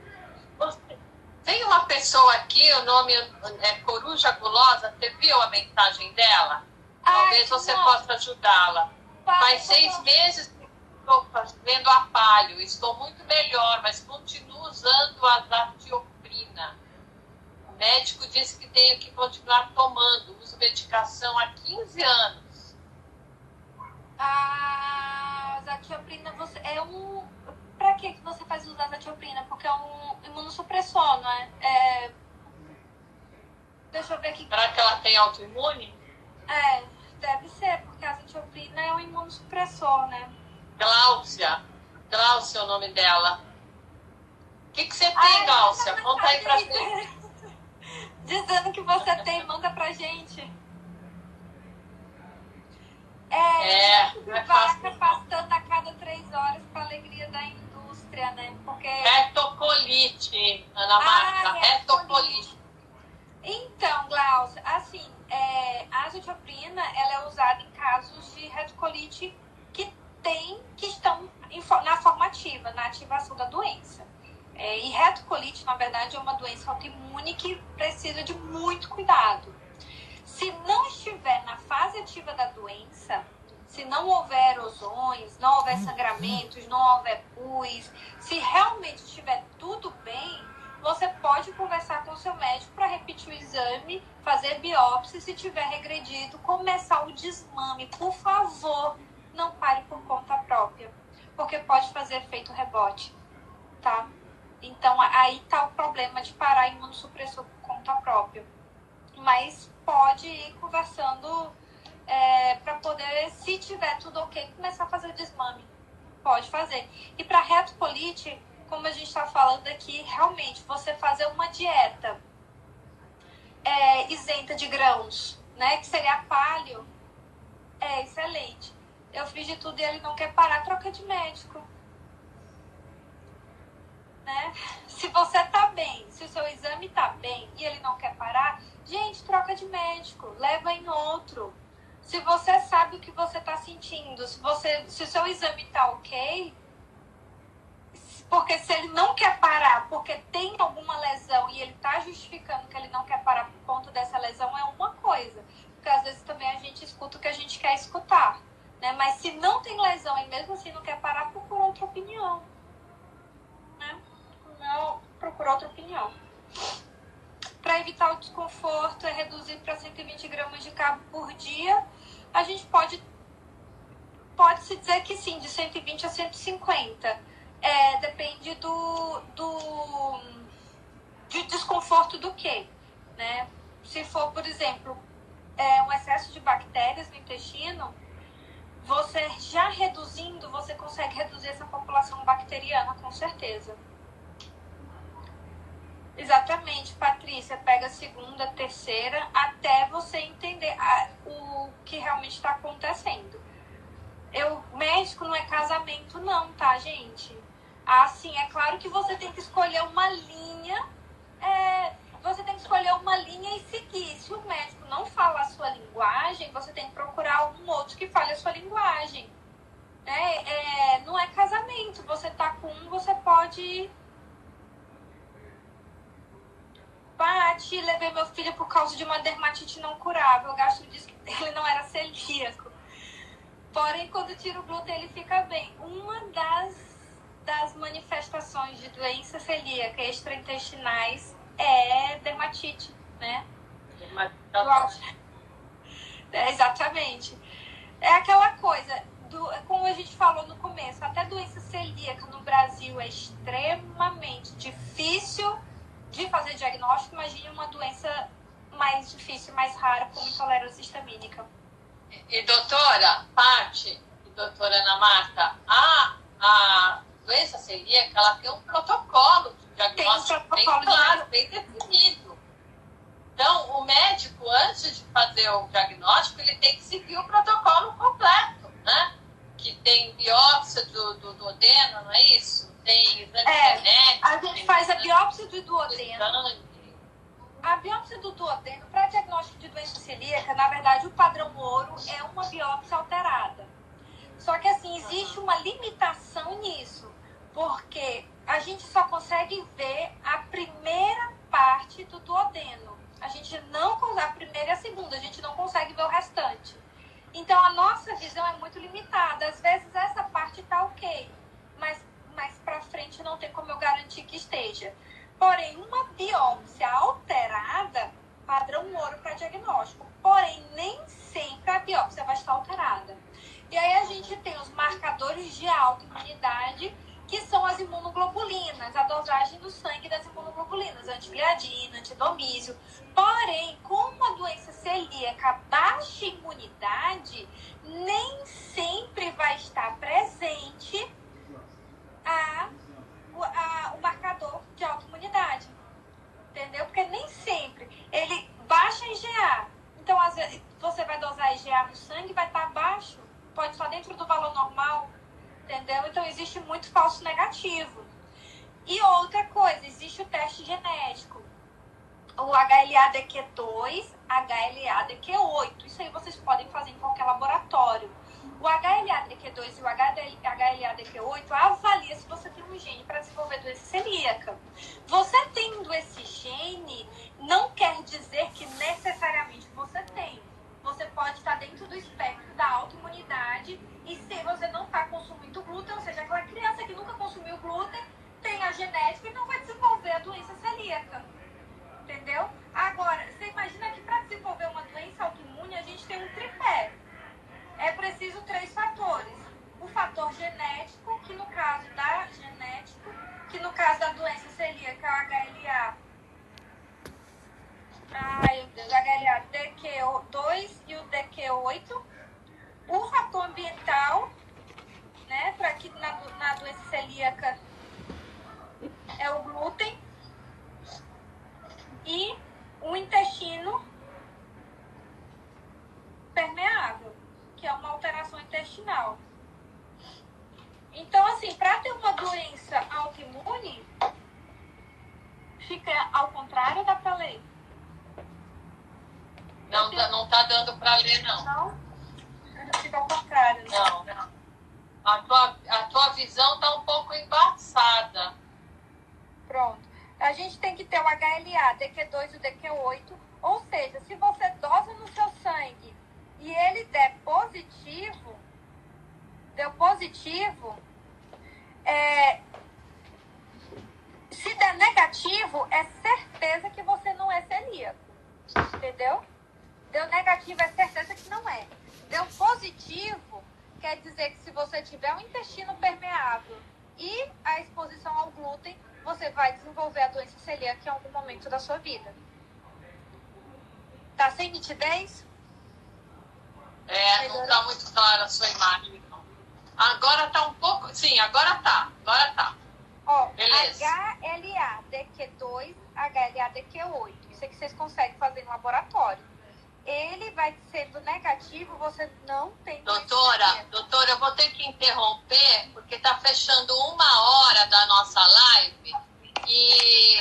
Tem uma pessoa aqui, o nome é Coruja Gulosa, você viu a mensagem dela? Talvez você possa ajudá-la. Faz 6 meses que estou fazendo Apaleo, estou muito melhor, mas continuo usando a azatioprina. O médico disse que tenho que continuar tomando, uso medicação há 15 anos.
A azatioprina é um... Pra que você faz uso da azatioprina? Porque é um imunossupressor, não é? Deixa eu ver aqui.
Será que ela tem autoimune?
Deve ser, porque a azatioprina é um imunossupressor, né?
Gláucia é o nome dela. O que você tem, Gláucia? Conta aí pra gente.
Dizendo que você tem, manda pra gente. Vaca pastando a cada 3 horas pra alegria da indústria, né? Porque...
Retocolite, Ana Marta, retocolite.
Então, Glaucia, assim, a azatioprina, ela é usada em casos de retocolite que estão na formativa, na ativação da doença. E retocolite, na verdade, é uma doença autoimune que precisa de muito cuidado. Se não estiver na fase ativa da doença, se não houver erosões, não houver sangramentos, não houver pus, se realmente estiver tudo bem, você pode conversar com o seu médico para repetir o exame, fazer biópsia, se tiver regredido, começar o desmame. Por favor, não pare por conta própria, porque pode fazer efeito rebote, tá? Então, aí tá o problema de parar imunossupressor por conta própria. Mas pode ir conversando para poder, se tiver tudo ok, começar a fazer o desmame. Pode fazer. E para retocolite, como a gente está falando aqui, realmente, você fazer uma dieta isenta de grãos, né? Que seria a paleo, é excelente. Eu fiz de tudo e ele não quer parar, troca de médico. Né? Se você tá bem, se o seu exame tá bem e ele não quer parar, gente, troca de médico, leva em outro. Se você sabe o que você tá sentindo, se o seu exame tá ok, porque se ele não quer parar porque tem alguma lesão e ele tá justificando que ele não quer parar por conta dessa lesão, é uma coisa. Porque às vezes também a gente escuta o que a gente quer escutar, né? Mas se não tem lesão e mesmo assim não quer parar, procura outra opinião, né? Não, procura outra opinião. Para evitar o desconforto, é reduzir para 120 gramas de carbo por dia. A gente pode-se dizer que sim, de 120 a 150. Depende do desconforto do quê, né? Se for, por exemplo, um excesso de bactérias no intestino, você já reduzindo, você consegue reduzir essa população bacteriana, com certeza. Exatamente, Patrícia, pega a segunda, a terceira, até você entender o que realmente está acontecendo. Médico não é casamento não, tá, gente? Assim, é claro que você tem que escolher uma linha, e seguir. Se o médico não fala a sua linguagem, você tem que procurar algum outro que fale a sua linguagem. Não é casamento, você tá com você pode... Pati, levei meu filho por causa de uma dermatite não curável. O gastro disse que ele não era celíaco. Porém, quando tira o glúten, ele fica bem. Uma das manifestações de doença celíaca extraintestinais é dermatite, né? Exatamente. É aquela coisa, como a gente falou no começo, até doença celíaca no Brasil é extremamente difícil de fazer diagnóstico. Imagine uma doença mais difícil, mais rara, como intolerância histamínica.
E doutora Paty e doutora Ana Marta, a doença celíaca, ela tem um protocolo de diagnóstico bem claro, bem definido. Então, o médico, antes de fazer o diagnóstico, ele tem que seguir o protocolo completo, né? Que tem biópsia do duodeno, não é isso? Tem exame genético.
A gente faz a biópsia do duodeno. A biópsia do duodeno, para diagnóstico de doença celíaca, na verdade, o padrão ouro é uma biópsia alterada. Só que, assim, existe uma limitação nisso, porque a gente só consegue ver a primeira parte do duodeno. A gente não consegue, a primeira e a segunda, a gente não consegue ver o restante. Então, a nossa visão é muito limitada. Às vezes, essa parte está ok, mas mais para frente não tem como eu garantir que esteja. Porém, uma biópsia alterada, padrão ouro para diagnóstico. Porém, nem sempre a biópsia vai estar alterada. E aí a gente tem os marcadores de autoimunidade, que são as imunoglobulinas, a dosagem do sangue das imunoglobulinas, antigliadina, antidomísio. Porém, como a doença celíaca baixa imunidade, nem sempre vai estar presente o marcador de autoimunidade. Entendeu? Porque nem sempre ele baixa a IgA. Então, às vezes, você vai dosar a IgA no sangue, vai estar baixo, pode estar dentro do valor normal. Entendeu? Então, existe muito falso negativo. E outra coisa, existe o teste genético. O HLA-DQ2, HLA-DQ8. Isso aí vocês podem fazer em qualquer laboratório. O HLA-DQ2 e o HLA-DQ8 avalia se você tem um gene para desenvolver doença celíaca. Você tendo esse gene, não quer dizer que necessariamente você tem. Você pode estar dentro do espectro da autoimunidade e se você não está consumindo glúten, ou seja, aquela criança que nunca consumiu glúten, tem a genética e não vai desenvolver a doença celíaca. Entendeu? Agora, você imagina que para desenvolver uma doença autoimune, a gente tem um tripé. É preciso 3 fatores. O fator genético, que no caso da doença celíaca, é o HLA-DQ2 e o DQ8. O fator ambiental, né, para que na doença celíaca é o glúten. E o intestino permeável, que é uma alteração intestinal. Então, assim, para ter uma doença autoimune, fica ao contrário, dá para ler?
Não tá dando para ler, não.
Não? Fica ao contrário.
Não. A tua visão tá um pouco embaçada.
Pronto. A gente tem que ter o HLA, DQ2 e o DQ8. Ou seja, se você dosa no seu sangue e ele der positivo, se der negativo, é certeza que você não é celíaco. Entendeu? Deu negativo, é certeza que não é. Deu positivo, quer dizer que se você tiver um intestino permeável e a exposição ao glúten, você vai desenvolver a doença celíaca em algum momento da sua vida. Tá sem nitidez?
Não tá muito clara a sua imagem, não. Agora tá um pouco... Sim, agora tá.
Ó,
beleza.
HLA, DQ2, HLA, DQ8. Isso é que vocês conseguem fazer no laboratório. Ele vai sendo negativo, você não tem...
Doutora, eu vou ter que interromper, porque tá fechando 1 hora da nossa live e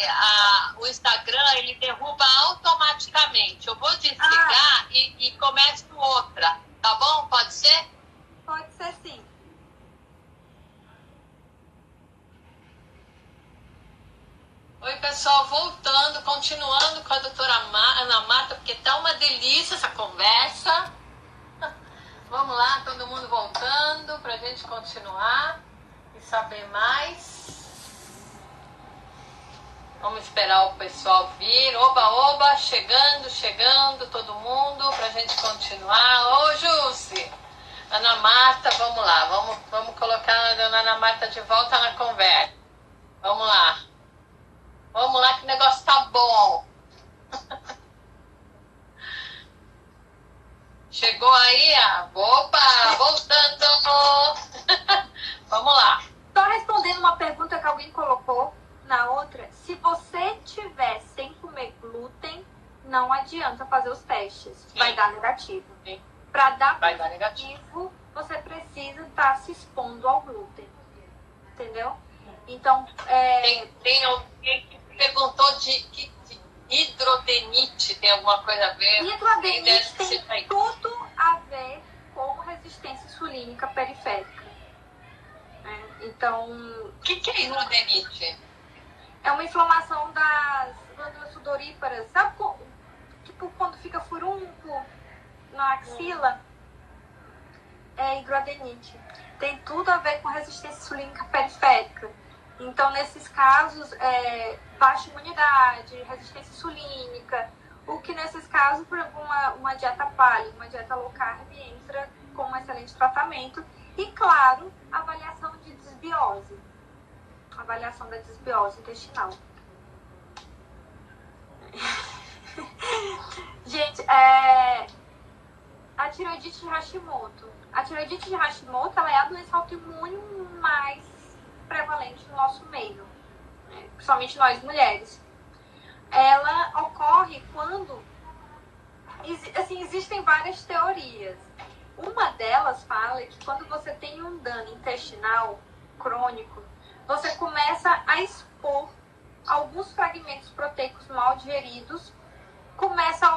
o Instagram, ele derruba automaticamente. Eu vou desligar e começo outra, tá bom? Pode ser?
Pode ser sim.
Oi, pessoal, voltando, continuando com a doutora Ana Marta, porque tá uma delícia essa conversa. Vamos lá, todo mundo voltando pra gente continuar e saber mais. Vamos esperar o pessoal vir. Oba, oba, chegando todo mundo pra gente continuar. Ô, Jusce, Ana Marta, vamos lá. Vamos colocar a dona Ana Marta de volta na conversa. Vamos lá. Vamos lá que o negócio tá bom. Chegou aí, opa, voltando. Vamos lá.
Só respondendo uma pergunta que alguém colocou na outra. Se você tiver sem comer glúten, não adianta fazer os testes. Sim. Vai dar negativo. Para dar positivo, você precisa estar se expondo ao glúten. Entendeu? Então,
Tem alguém que perguntou de hidrodenite, tem alguma coisa a ver?
Hidrodenite tem tudo a ver com resistência insulínica periférica. Então...
O que é hidrodenite?
É uma inflamação das glândulas sudoríparas. Sabe tipo quando fica furúnculo na axila? É hidrodenite. Tem tudo a ver com resistência insulínica periférica. Então, nesses casos, baixa imunidade, resistência insulínica, o que nesses casos, por exemplo, uma dieta paleo, uma dieta low carb entra com um excelente tratamento. E, claro, avaliação de desbiose. Avaliação da desbiose intestinal. Gente, a tireoidite de Hashimoto. A tireoidite de Hashimoto, ela é a doença autoimune mais prevalente no nosso meio, né? Principalmente nós mulheres. Ela ocorre quando... Assim, existem várias teorias. Uma delas fala que quando você tem um dano intestinal crônico, você começa a expor alguns fragmentos proteicos mal digeridos, começam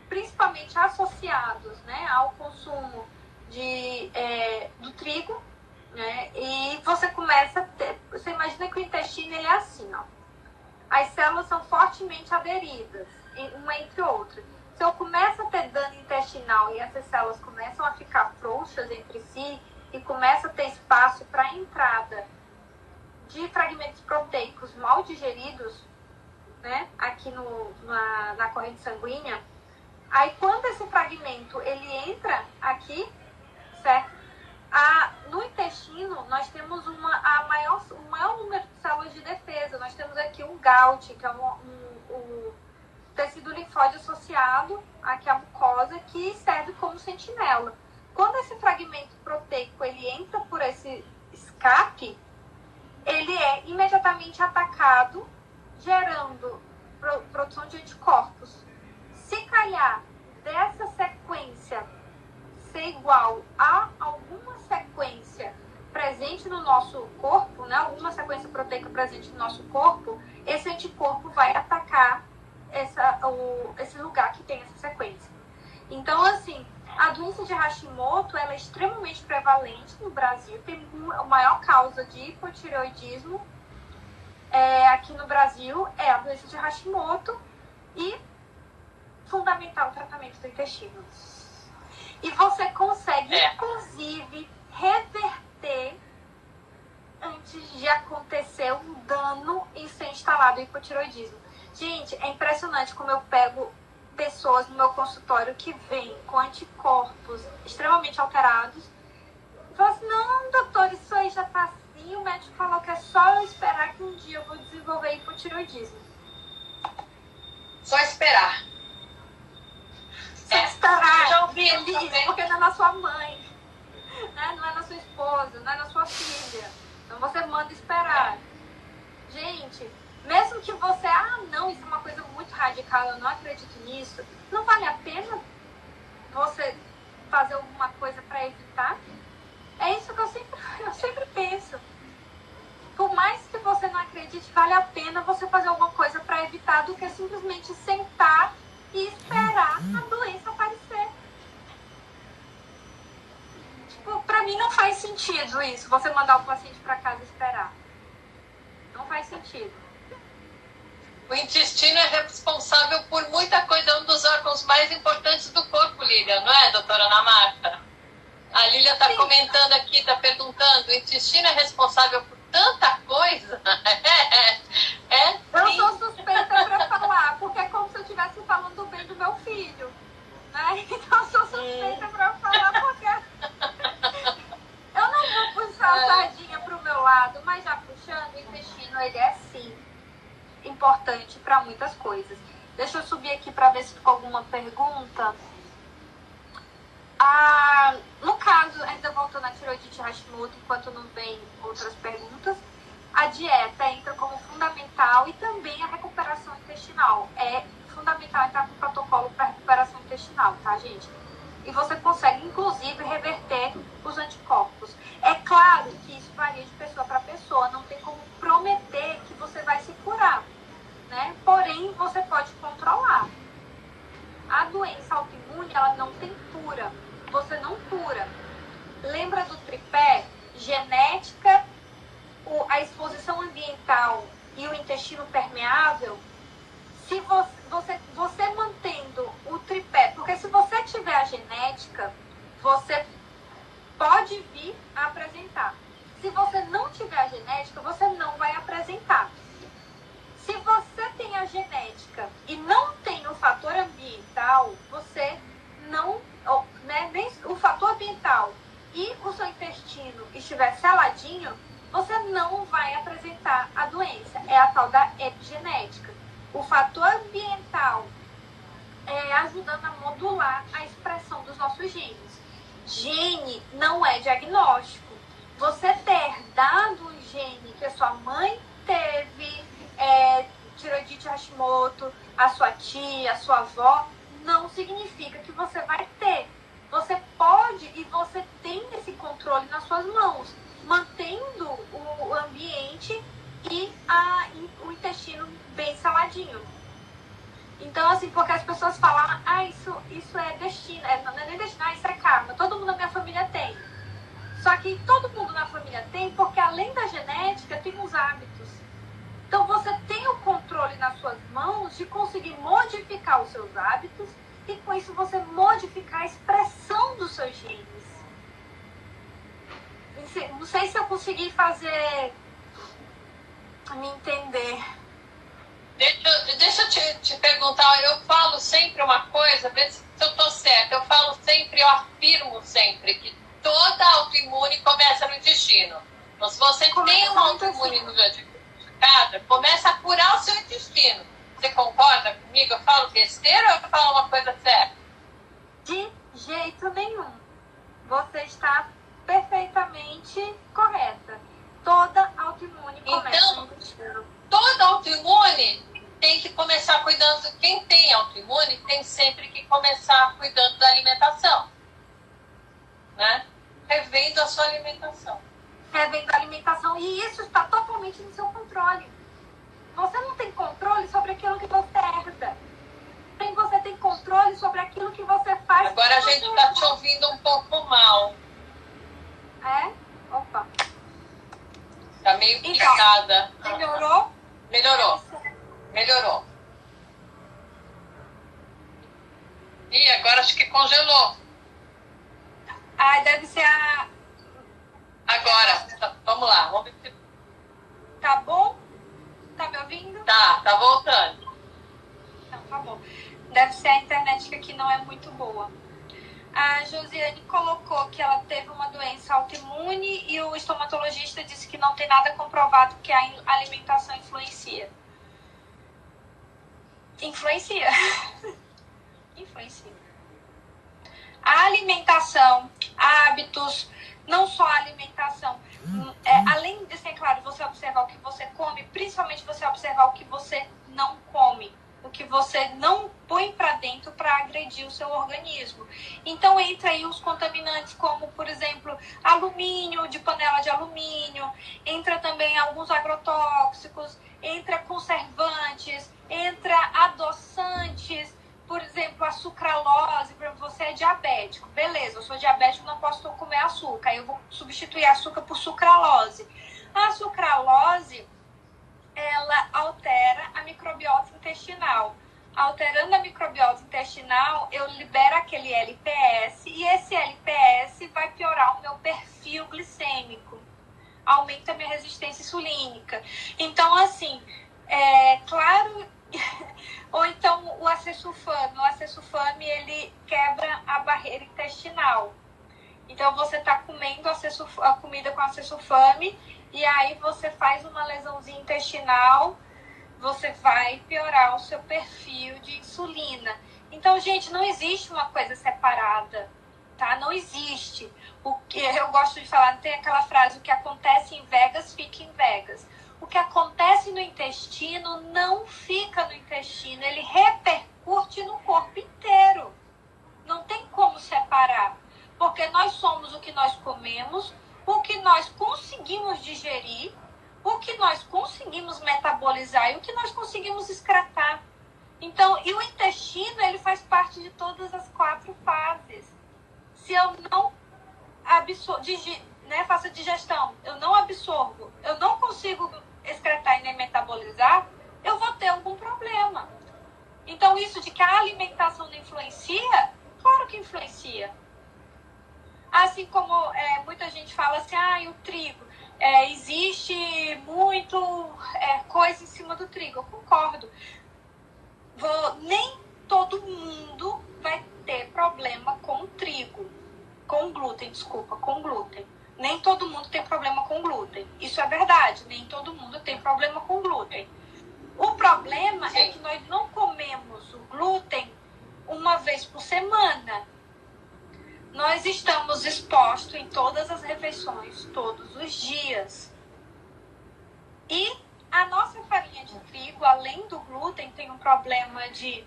principalmente associados, né, ao consumo do trigo, né, e você começa a ter... Você imagina que o intestino ele é assim, ó. As células são fortemente aderidas, uma entre outras. Se eu começo a ter dano intestinal e essas células começam a ficar frouxas entre si e começa a ter espaço para a entrada de fragmentos proteicos mal digeridos, né, aqui na corrente sanguínea, aí quando esse fragmento ele entra aqui, certo? No intestino nós temos o maior número de células de defesa. Nós temos aqui um GALT, que é o tecido linfóide associado aqui à mucosa, que serve como sentinela. Quando esse fragmento proteico ele entra por esse escape, ele é imediatamente atacado, gerando produção de anticorpos. Se calhar dessa sequência ser igual a alguma sequência presente no nosso corpo, né, alguma sequência proteica presente no nosso corpo, esse anticorpo vai atacar esse lugar que tem essa sequência. Então, assim, a doença de Hashimoto ela é extremamente prevalente no Brasil. Tem a maior causa de hipotireoidismo aqui no Brasil é a doença de Hashimoto e fundamental o tratamento do intestino. E você consegue, inclusive, reverter antes de acontecer um dano e ser instalado o hipotireoidismo. Gente, é impressionante como eu pego pessoas no meu consultório que vêm com anticorpos extremamente alterados. E falam assim, não, doutor, isso aí já tá assim. O médico falou que é só eu esperar que um dia eu vou desenvolver hipotireoidismo.
Só esperar.
Só esperar.
Já ouvi
isso, porque não é na sua mãe, né? Não é na sua esposa, não é na sua filha. Então você manda esperar. Gente, mesmo que você, não, isso é uma coisa muito radical, eu não acredito nisso, não vale a pena você fazer alguma coisa para evitar? É isso que eu sempre penso. Por mais que você não acredite, vale a pena você fazer alguma coisa para evitar do que simplesmente sentar e esperar a doença aparecer. Tipo, pra mim não faz sentido isso, você mandar o paciente para casa esperar. Não faz sentido.
O intestino é responsável por muita coisa, é um dos órgãos mais importantes do corpo, Lília, não é, doutora Ana Marta? A Lília está comentando aqui, está perguntando, o intestino é responsável por tanta coisa.
Eu sou suspeita para falar, porque é como se eu estivesse falando bem do meu filho, né? Então eu sou suspeita para falar, porque eu não vou puxar a sardinha para o meu lado, mas já puxando, o intestino, ele é sim importante para muitas coisas. Deixa eu subir aqui para ver se ficou alguma pergunta. No caso, ainda voltando à tireoidite Hashimoto, enquanto não vem outras perguntas, a dieta entra como fundamental e também a recuperação intestinal. É fundamental entrar com protocolo para recuperação intestinal, tá, gente? E você consegue, inclusive, reverter os anticorpos. É claro que isso varia de pessoa para pessoa, não tem como prometer que você vai se curar, né? Porém, você pode controlar. A doença autoimune, ela não tem cura. Você não cura. Lembra do tripé? Genética, a exposição ambiental e o intestino permeável? Se você mantendo o tripé, porque se você tiver a genética, você pode vir a apresentar. Se você não tiver a genética, você não vai apresentar. Se você tem a genética e não tem o fator ambiental, você não, né, nem o fator ambiental e o seu intestino estiver seladinho, você não vai apresentar a doença. É a tal da epigenética. O fator ambiental é ajudando a modular a expressão dos nossos genes. Gene não é diagnóstico. Você ter dado um gene que a sua mãe teve, tireoidite Hashimoto, a sua tia, a sua avó, não significa que você vai ter. Você pode e você tem esse controle nas suas mãos, mantendo o ambiente e o intestino bem saladinho. Então, assim, porque as pessoas falam, isso é destino, não é nem destino, isso é karma, todo mundo na minha família tem. Só que todo mundo na família tem, porque além da genética, tem os hábitos. Então, você tem o controle nas suas mãos de conseguir modificar os seus hábitos e, com isso, você modificar a expressão dos seus genes. Não sei se eu consegui me entender.
Deixa eu te perguntar, eu falo sempre uma coisa, vê se eu estou certa, eu falo sempre, eu afirmo sempre que toda autoimune começa no intestino. Então, se você tem uma autoimune diagnosticada, começa a curar o seu intestino. Você concorda comigo? Eu falo besteira ou eu falo uma coisa certa?
De jeito nenhum. Você está perfeitamente correta. Toda autoimune começa no intestino.
Toda autoimune tem que começar cuidando. Quem tem autoimune tem sempre que começar cuidando da alimentação, né? Revendo a sua alimentação.
Revendo a alimentação. E isso está totalmente no seu controle. Você não tem controle sobre aquilo que você herda. Você tem controle sobre aquilo que você faz.
Agora a gente está te ouvindo um pouco mal.
É? Opa.
Tá meio picada.
Melhorou?
Melhorou. Ih, agora acho que congelou.
Deve ser a...
Agora, vamos lá. Vamos ver se...
Tá bom? Tá me ouvindo?
Tá voltando.
Então, tá bom. Deve ser a internet que aqui não é muito boa. A Josiane colocou que ela teve uma doença autoimune e o estomatologista disse que não tem nada comprovado que a alimentação influencia. Influencia. A alimentação, hábitos, não só a alimentação. Além de ser claro, você observar o que você come, principalmente você observar o que você não come. O que você não põe para dentro para agredir o seu organismo. Então, entra aí os contaminantes como, por exemplo, alumínio, de panela de alumínio, entra também alguns agrotóxicos, entra conservantes, entra adoçantes, por exemplo, a sucralose. Por exemplo, você é diabético. Beleza, eu sou diabético, não posso comer açúcar. Aí eu vou substituir açúcar por sucralose. A sucralose, ela altera a microbiota intestinal. Alterando a microbiota intestinal, eu libero aquele LPS e esse LPS vai piorar o meu perfil glicêmico. Aumenta a minha resistência insulínica. Então, assim, claro... Ou então o acessulfame, ele quebra a barreira intestinal. Então, você está comendo a comida com acessulfame e aí você faz uma lesãozinha intestinal, você vai piorar o seu perfil de insulina. Então, gente, não existe uma coisa separada, tá? Não existe. O que eu gosto de falar, tem aquela frase, o que acontece em Vegas, fica em Vegas. O que acontece no intestino não fica no intestino, ele repercute no corpo inteiro. Não tem como separar, porque nós somos o que nós comemos, o que nós conseguimos digerir, o que nós conseguimos metabolizar e o que nós conseguimos excretar. Então, e o intestino, ele faz parte de todas as 4 fases. Se eu não faço a digestão, eu não absorvo, eu não consigo excretar e nem metabolizar, eu vou ter algum problema. Então, isso de que a alimentação não influencia, claro que influencia. Assim como muita gente fala assim, o trigo, existe muito coisa em cima do trigo. Eu concordo. Nem todo mundo vai ter problema com trigo. Com glúten. Nem todo mundo tem problema com glúten. Isso é verdade. Nem todo mundo tem problema com glúten. O problema é que nós não comemos o glúten uma vez por semana. Nós estamos expostos em todas as refeições, todos os dias. E a nossa farinha de trigo, além do glúten, tem um problema de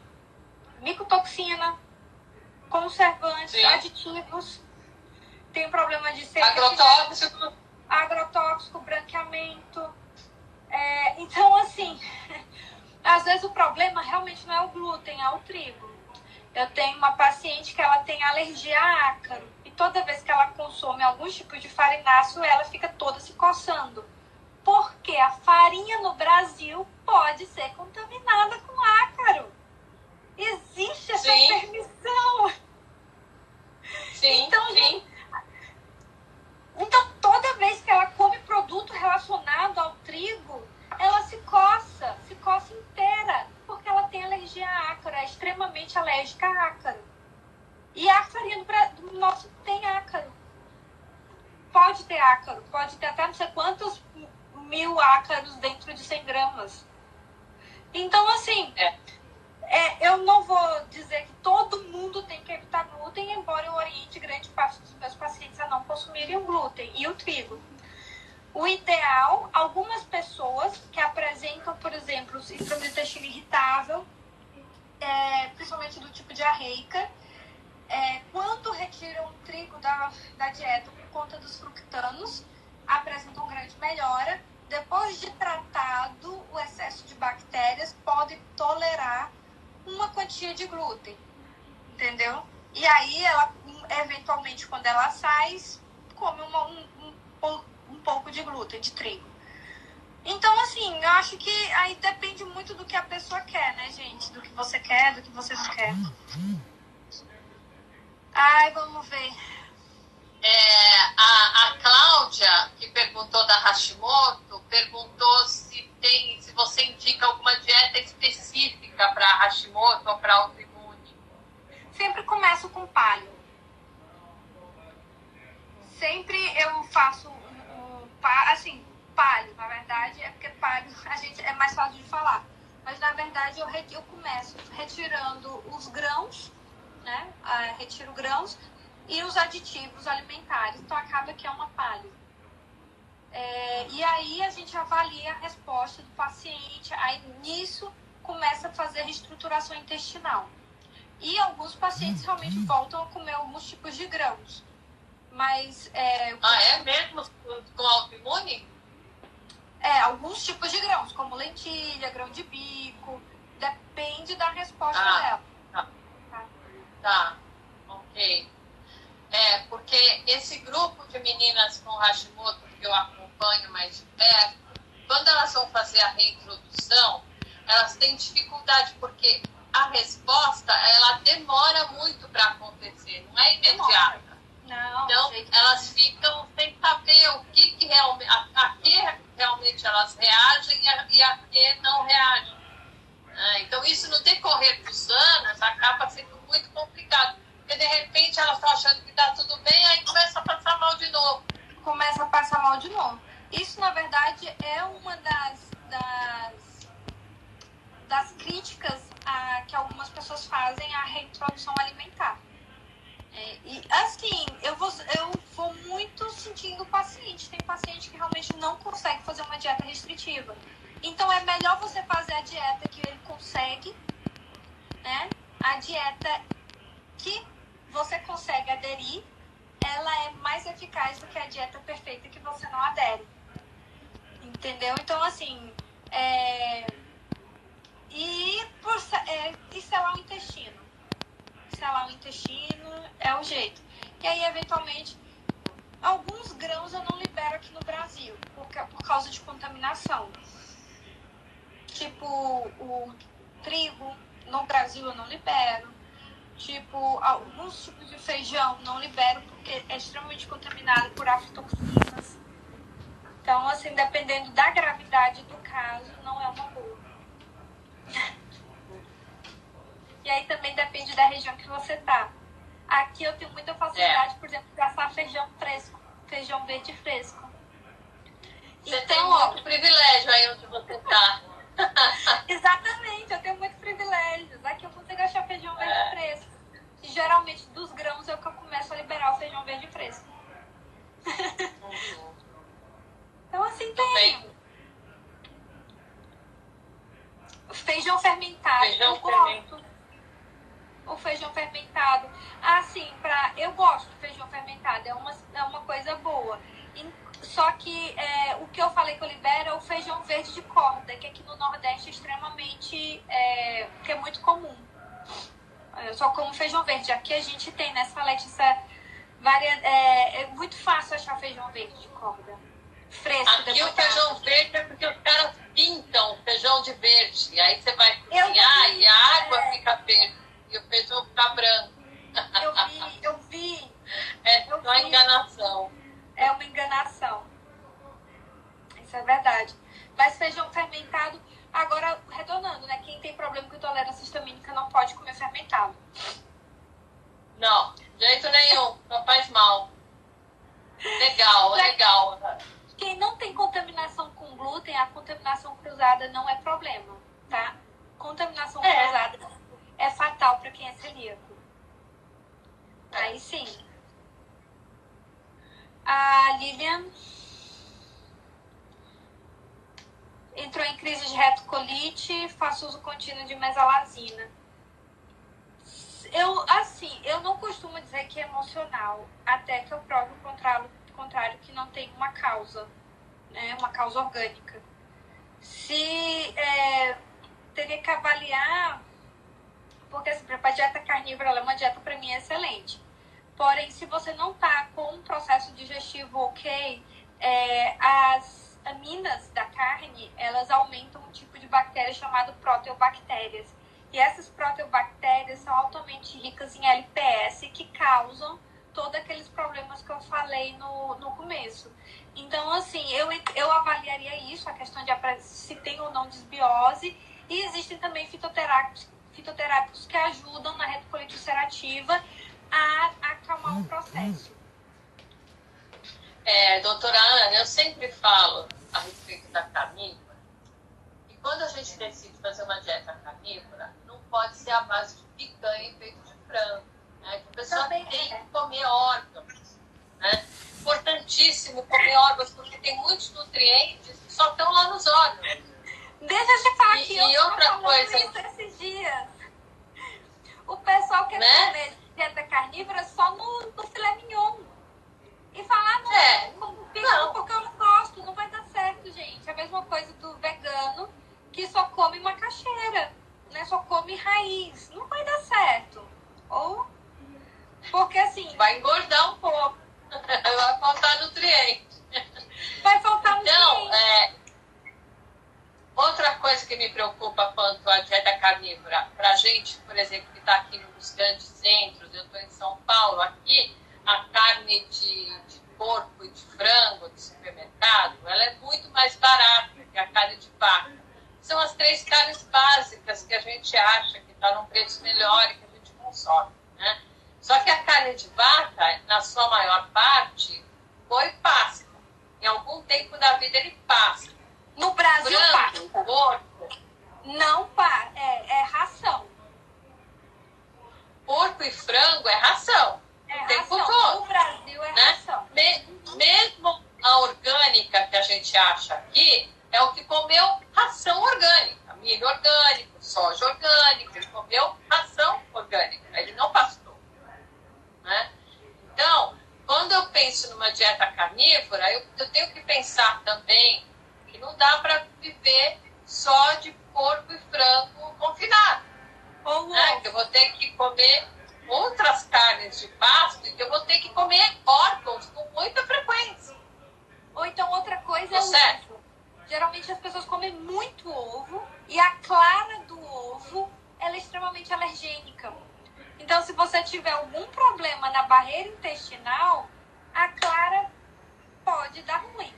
micotoxina, conservantes, aditivos. Tem um problema de agrotóxico, branqueamento. Então, assim, às vezes o problema realmente não é o glúten, é o trigo. Eu tenho uma paciente que ela tem alergia a ácaro. E toda vez que ela consome algum tipo de farináceo, ela fica toda se coçando. Porque a farinha no Brasil pode ser contaminada com ácaro. Existe essa permissão. Então, toda vez que ela come produto relacionado ao trigo, ela se coça inteira, porque ela tem alergia a ácaro, é extremamente alérgica a ácaro. E a farinha do nosso tem ácaro. Pode ter ácaro, pode ter até não sei quantos mil ácaros dentro de 100 gramas. Então, assim, eu não vou dizer que todo mundo tem que evitar glúten, embora eu oriente grande parte dos meus pacientes a não consumirem o glúten e o trigo. O ideal, algumas pessoas que apresentam, por exemplo, síndrome do intestino irritável, principalmente do tipo diarreica, quando retiram o trigo da dieta por conta dos fructanos, apresentam grande melhora. Depois de tratado, o excesso de bactérias pode tolerar uma quantia de glúten, entendeu? E aí, ela, eventualmente, quando ela sai, come um pouco de glúten, de trigo. Então, assim, eu acho que aí depende muito do que a pessoa quer, né, gente? Do que você quer, do que você não quer. Vamos ver.
A Cláudia, que perguntou da Hashimoto, perguntou se você indica alguma dieta específica para Hashimoto ou para autoimune.
Sempre começo com paleo. Sempre eu faço paleo, na verdade, porque paleo é mais fácil de falar. Mas, na verdade, eu começo retirando os grãos, né? Retiro grãos e os aditivos alimentares. Então, acaba que é uma paleo. E aí, a gente avalia a resposta do paciente. Aí, nisso, começa a fazer reestruturação intestinal. E alguns pacientes realmente voltam a comer alguns tipos de grãos. Mas...
mesmo com autoimune?
Alguns tipos de grãos, como lentilha, grão de bico. Depende da resposta dela.
Tá, ok. Porque esse grupo de meninas com Hashimoto que eu acompanho mais de perto, quando elas vão fazer a reintrodução, elas têm dificuldade, porque a resposta, ela demora muito para acontecer, não é imediata.
Não,
então, elas ficam sem saber o que realmente, a que realmente elas reagem e a que não reagem. Então, isso no decorrer dos anos acaba sendo muito complicado. Porque, de repente, elas estão achando que está tudo bem, aí começa a passar mal de novo.
Começa a passar mal de novo. Isso, na verdade, é uma das críticas que algumas pessoas fazem à reintrodução alimentar. E, assim, eu vou muito sentindo o paciente. Tem paciente que realmente não consegue fazer uma dieta restritiva. Então, é melhor você fazer a dieta que ele consegue, né? A dieta que você consegue aderir, ela é mais eficaz do que a dieta perfeita que você não adere. Entendeu? Então, assim, e selar o intestino. Selar o intestino é o jeito. E aí, eventualmente, alguns grãos eu não libero aqui no Brasil, por causa de contaminação. Tipo, o trigo, no Brasil eu não libero. Tipo, alguns tipos de feijão não libero porque é extremamente contaminado por aflatoxinas. Então, assim, dependendo da gravidade do caso, não é uma boa. E aí também depende da região que você tá. Aqui eu tenho muita facilidade, por exemplo, de assar feijão fresco, feijão verde fresco.
Você então, tem muito privilégio aí onde você tá.
Exatamente, eu tenho muitos privilégios. Aqui eu consigo achar feijão verde fresco. E geralmente dos grãos é que eu começo a liberar o feijão verde fresco. Então, assim, tem. Feijão fermentado. Eu gosto. O feijão fermentado. Assim, eu gosto de feijão fermentado. É uma coisa boa. Só que o que eu falei que eu libero é o feijão verde de corda, que aqui no Nordeste é extremamente... que é muito comum. Eu só como feijão verde. Aqui a gente tem, né, Salete, é muito fácil achar feijão verde de corda. Fresco.
Aqui o feijão verde é porque os caras pintam feijão de verde. E aí você vai cozinhar e a água fica verde. E o feijão fica branco.
Eu vi.
É só enganação.
É uma enganação. Isso é verdade. Mas feijão fermentado, agora retornando, né? Quem tem problema com intolerância histamínica não pode comer fermentado.
Não, de jeito nenhum. Não faz mal. Legal.
Quem não tem contaminação com glúten, a contaminação cruzada não é problema, tá? Contaminação cruzada é fatal para quem é celíaco. Aí sim. A Lilian entrou em crise de retocolite, faço uso contínuo de mesalazina. Eu não costumo dizer que é emocional, até que eu prove o contrário, que não tem uma causa, né, uma causa orgânica. Teria que avaliar, porque assim, a dieta carnívora ela é uma dieta para mim excelente. Porém, se você não está com um processo digestivo ok, as aminas da carne, elas aumentam um tipo de bactéria chamado proteobactérias. E essas proteobactérias são altamente ricas em LPS, que causam todos aqueles problemas que eu falei no começo. Então, assim, eu avaliaria isso, a questão de se tem ou não desbiose. E existem também fitoterápicos que ajudam na retocolite ulcerativa a acalmar o processo.
Doutora Ana, eu sempre falo a respeito da carnívora, e quando a gente decide fazer uma dieta carnívora, não pode ser a base de picanha e peito de frango, né? Que a pessoa também tem que comer órgãos, né? Importantíssimo comer órgãos, porque tem muitos nutrientes que só estão lá nos órgãos.
Deixa eu te falar que
eu outra coisa
isso esses dias. O pessoal quer comer dieta carnívora só no filé mignon. E falar, não, porque eu não gosto, não vai dar certo, gente. É a mesma coisa do vegano que só come macaxeira, né? Só come raiz. Não vai dar certo. Ou, porque assim...
vai engordar um pouco. Vai faltar nutriente.
Vai faltar nutriente.
Outra coisa que me preocupa quanto à dieta carnívora, pra gente, por exemplo, que está aqui nos grandes centros, eu estou em São Paulo, aqui a carne de porco e de frango de supermercado, ela é muito mais barata acha que está num preço melhor e que a gente consome, né? Só que a carne de vaca, na sua maior parte, foi pasta. Em algum tempo da vida ele passa.
No Brasil,
frango, porco.
Não passa, é ração.
Porco e frango é ração.
É
o tempo
ração.
todo.
No Brasil é
Né?
ração.
Mesmo a orgânica que a gente acha aqui, é o que comeu ração orgânica. Milho orgânico, soja orgânica, ele comeu ração orgânica. Ele não pastou. Né? Então, quando eu penso numa dieta carnívora, eu tenho que pensar também que não dá para viver só de porco e frango confinado. Né? Que eu vou ter que comer outras carnes de pasto e que eu vou ter que comer órgãos com muita frequência.
Ou então outra coisa é o
certo?
ovo. Geralmente as pessoas comem muito ovo e a clara do ovo ela é extremamente alergênica. Então, se você tiver algum problema na barreira intestinal, a clara pode dar ruim.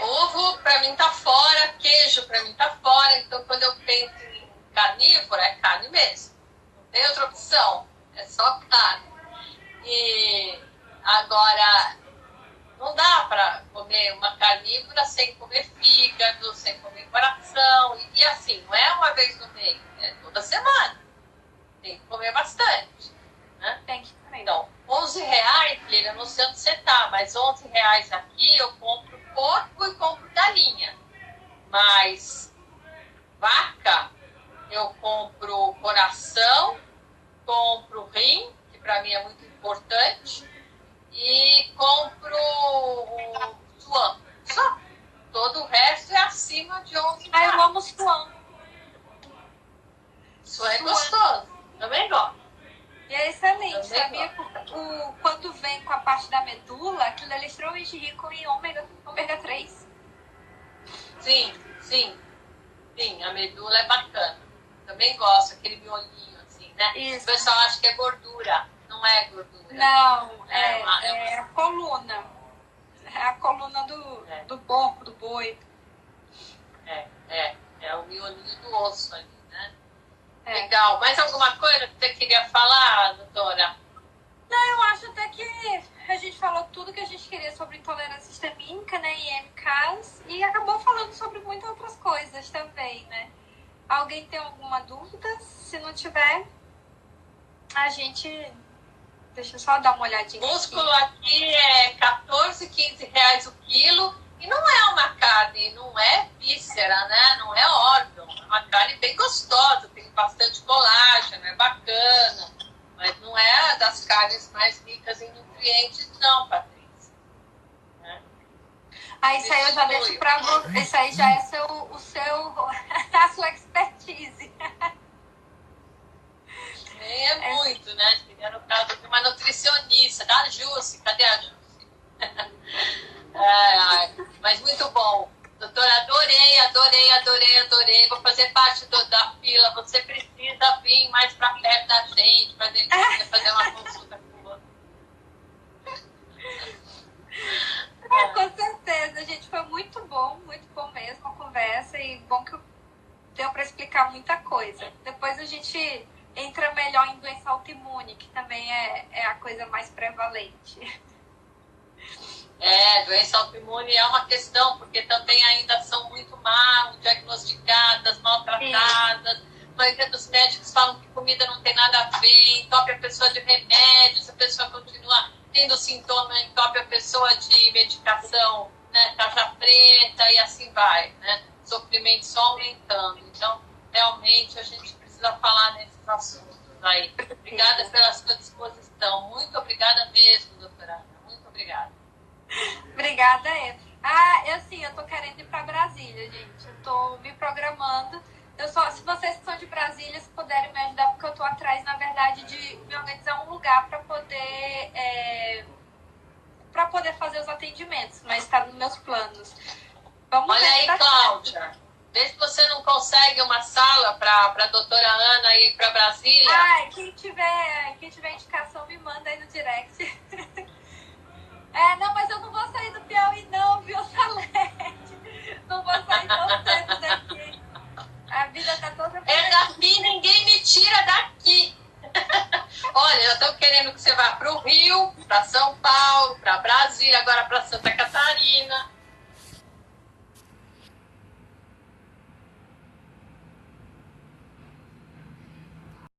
Ovo pra mim tá fora, queijo pra mim tá fora. Então, quando eu penso em carnívora, é carne mesmo. Não tem outra opção. É só carne. E agora, não dá pra comer uma carnívora sem comer fígado, sem comer coração. E assim, não é uma vez no mês, é toda semana. Tem que comer bastante. Né?
Tem que comer.
Então, R$11, Lilian, não sei onde você tá, mas R$11 aqui eu compro porco e compro galinha. Mas vaca, eu compro coração, compro rim, que para mim é muito importante, e compro o suã. Só. Todo o resto é acima de R$11.
Eu amo suã.
Suã é gostoso. Também gosto.
E é excelente,
Também
sabia? Quando vem com a parte da medula, aquilo é extremamente rico em ômega 3.
Sim, a medula é bacana. Também gosto, aquele miolinho assim, né?
Isso.
O pessoal acha que é gordura. Não é gordura.
Não, é a coluna. É a coluna do porco, do boi.
É o miolinho do osso ali, né? Legal. Mais alguma coisa que você queria falar, doutora?
Não, eu acho até que a gente falou tudo que a gente queria sobre intolerância histamínica, né, e MCAS, e acabou falando sobre muitas outras coisas também, né? Alguém tem alguma dúvida? Se não tiver, a gente... Deixa eu só dar uma olhadinha.
Músculo aqui é 14, 15 reais o quilo, e não é uma carne, não é víscera, né? Não é órgão, é uma carne bem gostosa, tem bastante colágeno, é bacana. Mas não é das carnes mais ricas em nutrientes, não, Patrícia. Né?
Isso aí eu já deixo pra você. Isso aí já é a sua expertise.
Nem é muito, né? Seria no caso de uma nutricionista, da Jusce. Cadê a Jusce? Mas muito bom. Doutora, adorei. Vou fazer parte da fila. Você precisa vir mais pra perto da gente pra gente poder fazer uma consulta com você.
Com certeza, gente. Foi muito bom mesmo a conversa e bom que deu pra explicar muita coisa. Depois a gente entra melhor em doença autoimune, que também é a coisa mais prevalente.
Doença autoimune é uma questão, porque também ainda são muito mal diagnosticadas, maltratadas. A maioria dos médicos falam que comida não tem nada a ver, entope a pessoa de remédios, a pessoa continua tendo sintoma, entope a pessoa de medicação, né, tarja preta e assim vai, né? Sofrimento só aumentando. Então, realmente, a gente precisa falar nesses assuntos aí. Obrigada pela sua disposição. Muito obrigada mesmo, doutora Ana. Muito obrigada.
Obrigada, Eva. Eu tô querendo ir pra Brasília, gente. Eu tô me programando. Se vocês que são de Brasília, se puderem me ajudar, porque eu tô atrás, na verdade, de me organizar um lugar para poder fazer os atendimentos, mas tá nos meus planos. Vamos
Olha aí, Cláudia. Vê se você não consegue uma sala para a doutora Ana ir para Brasília.
Quem tiver indicação, me manda aí no direct. Não, mas eu não vou sair do Piauí não, viu, Salete? Não vou sair tão cedo daqui. A
estão querendo que você vá para o Rio, para São Paulo, para Brasília, agora para Santa Catarina.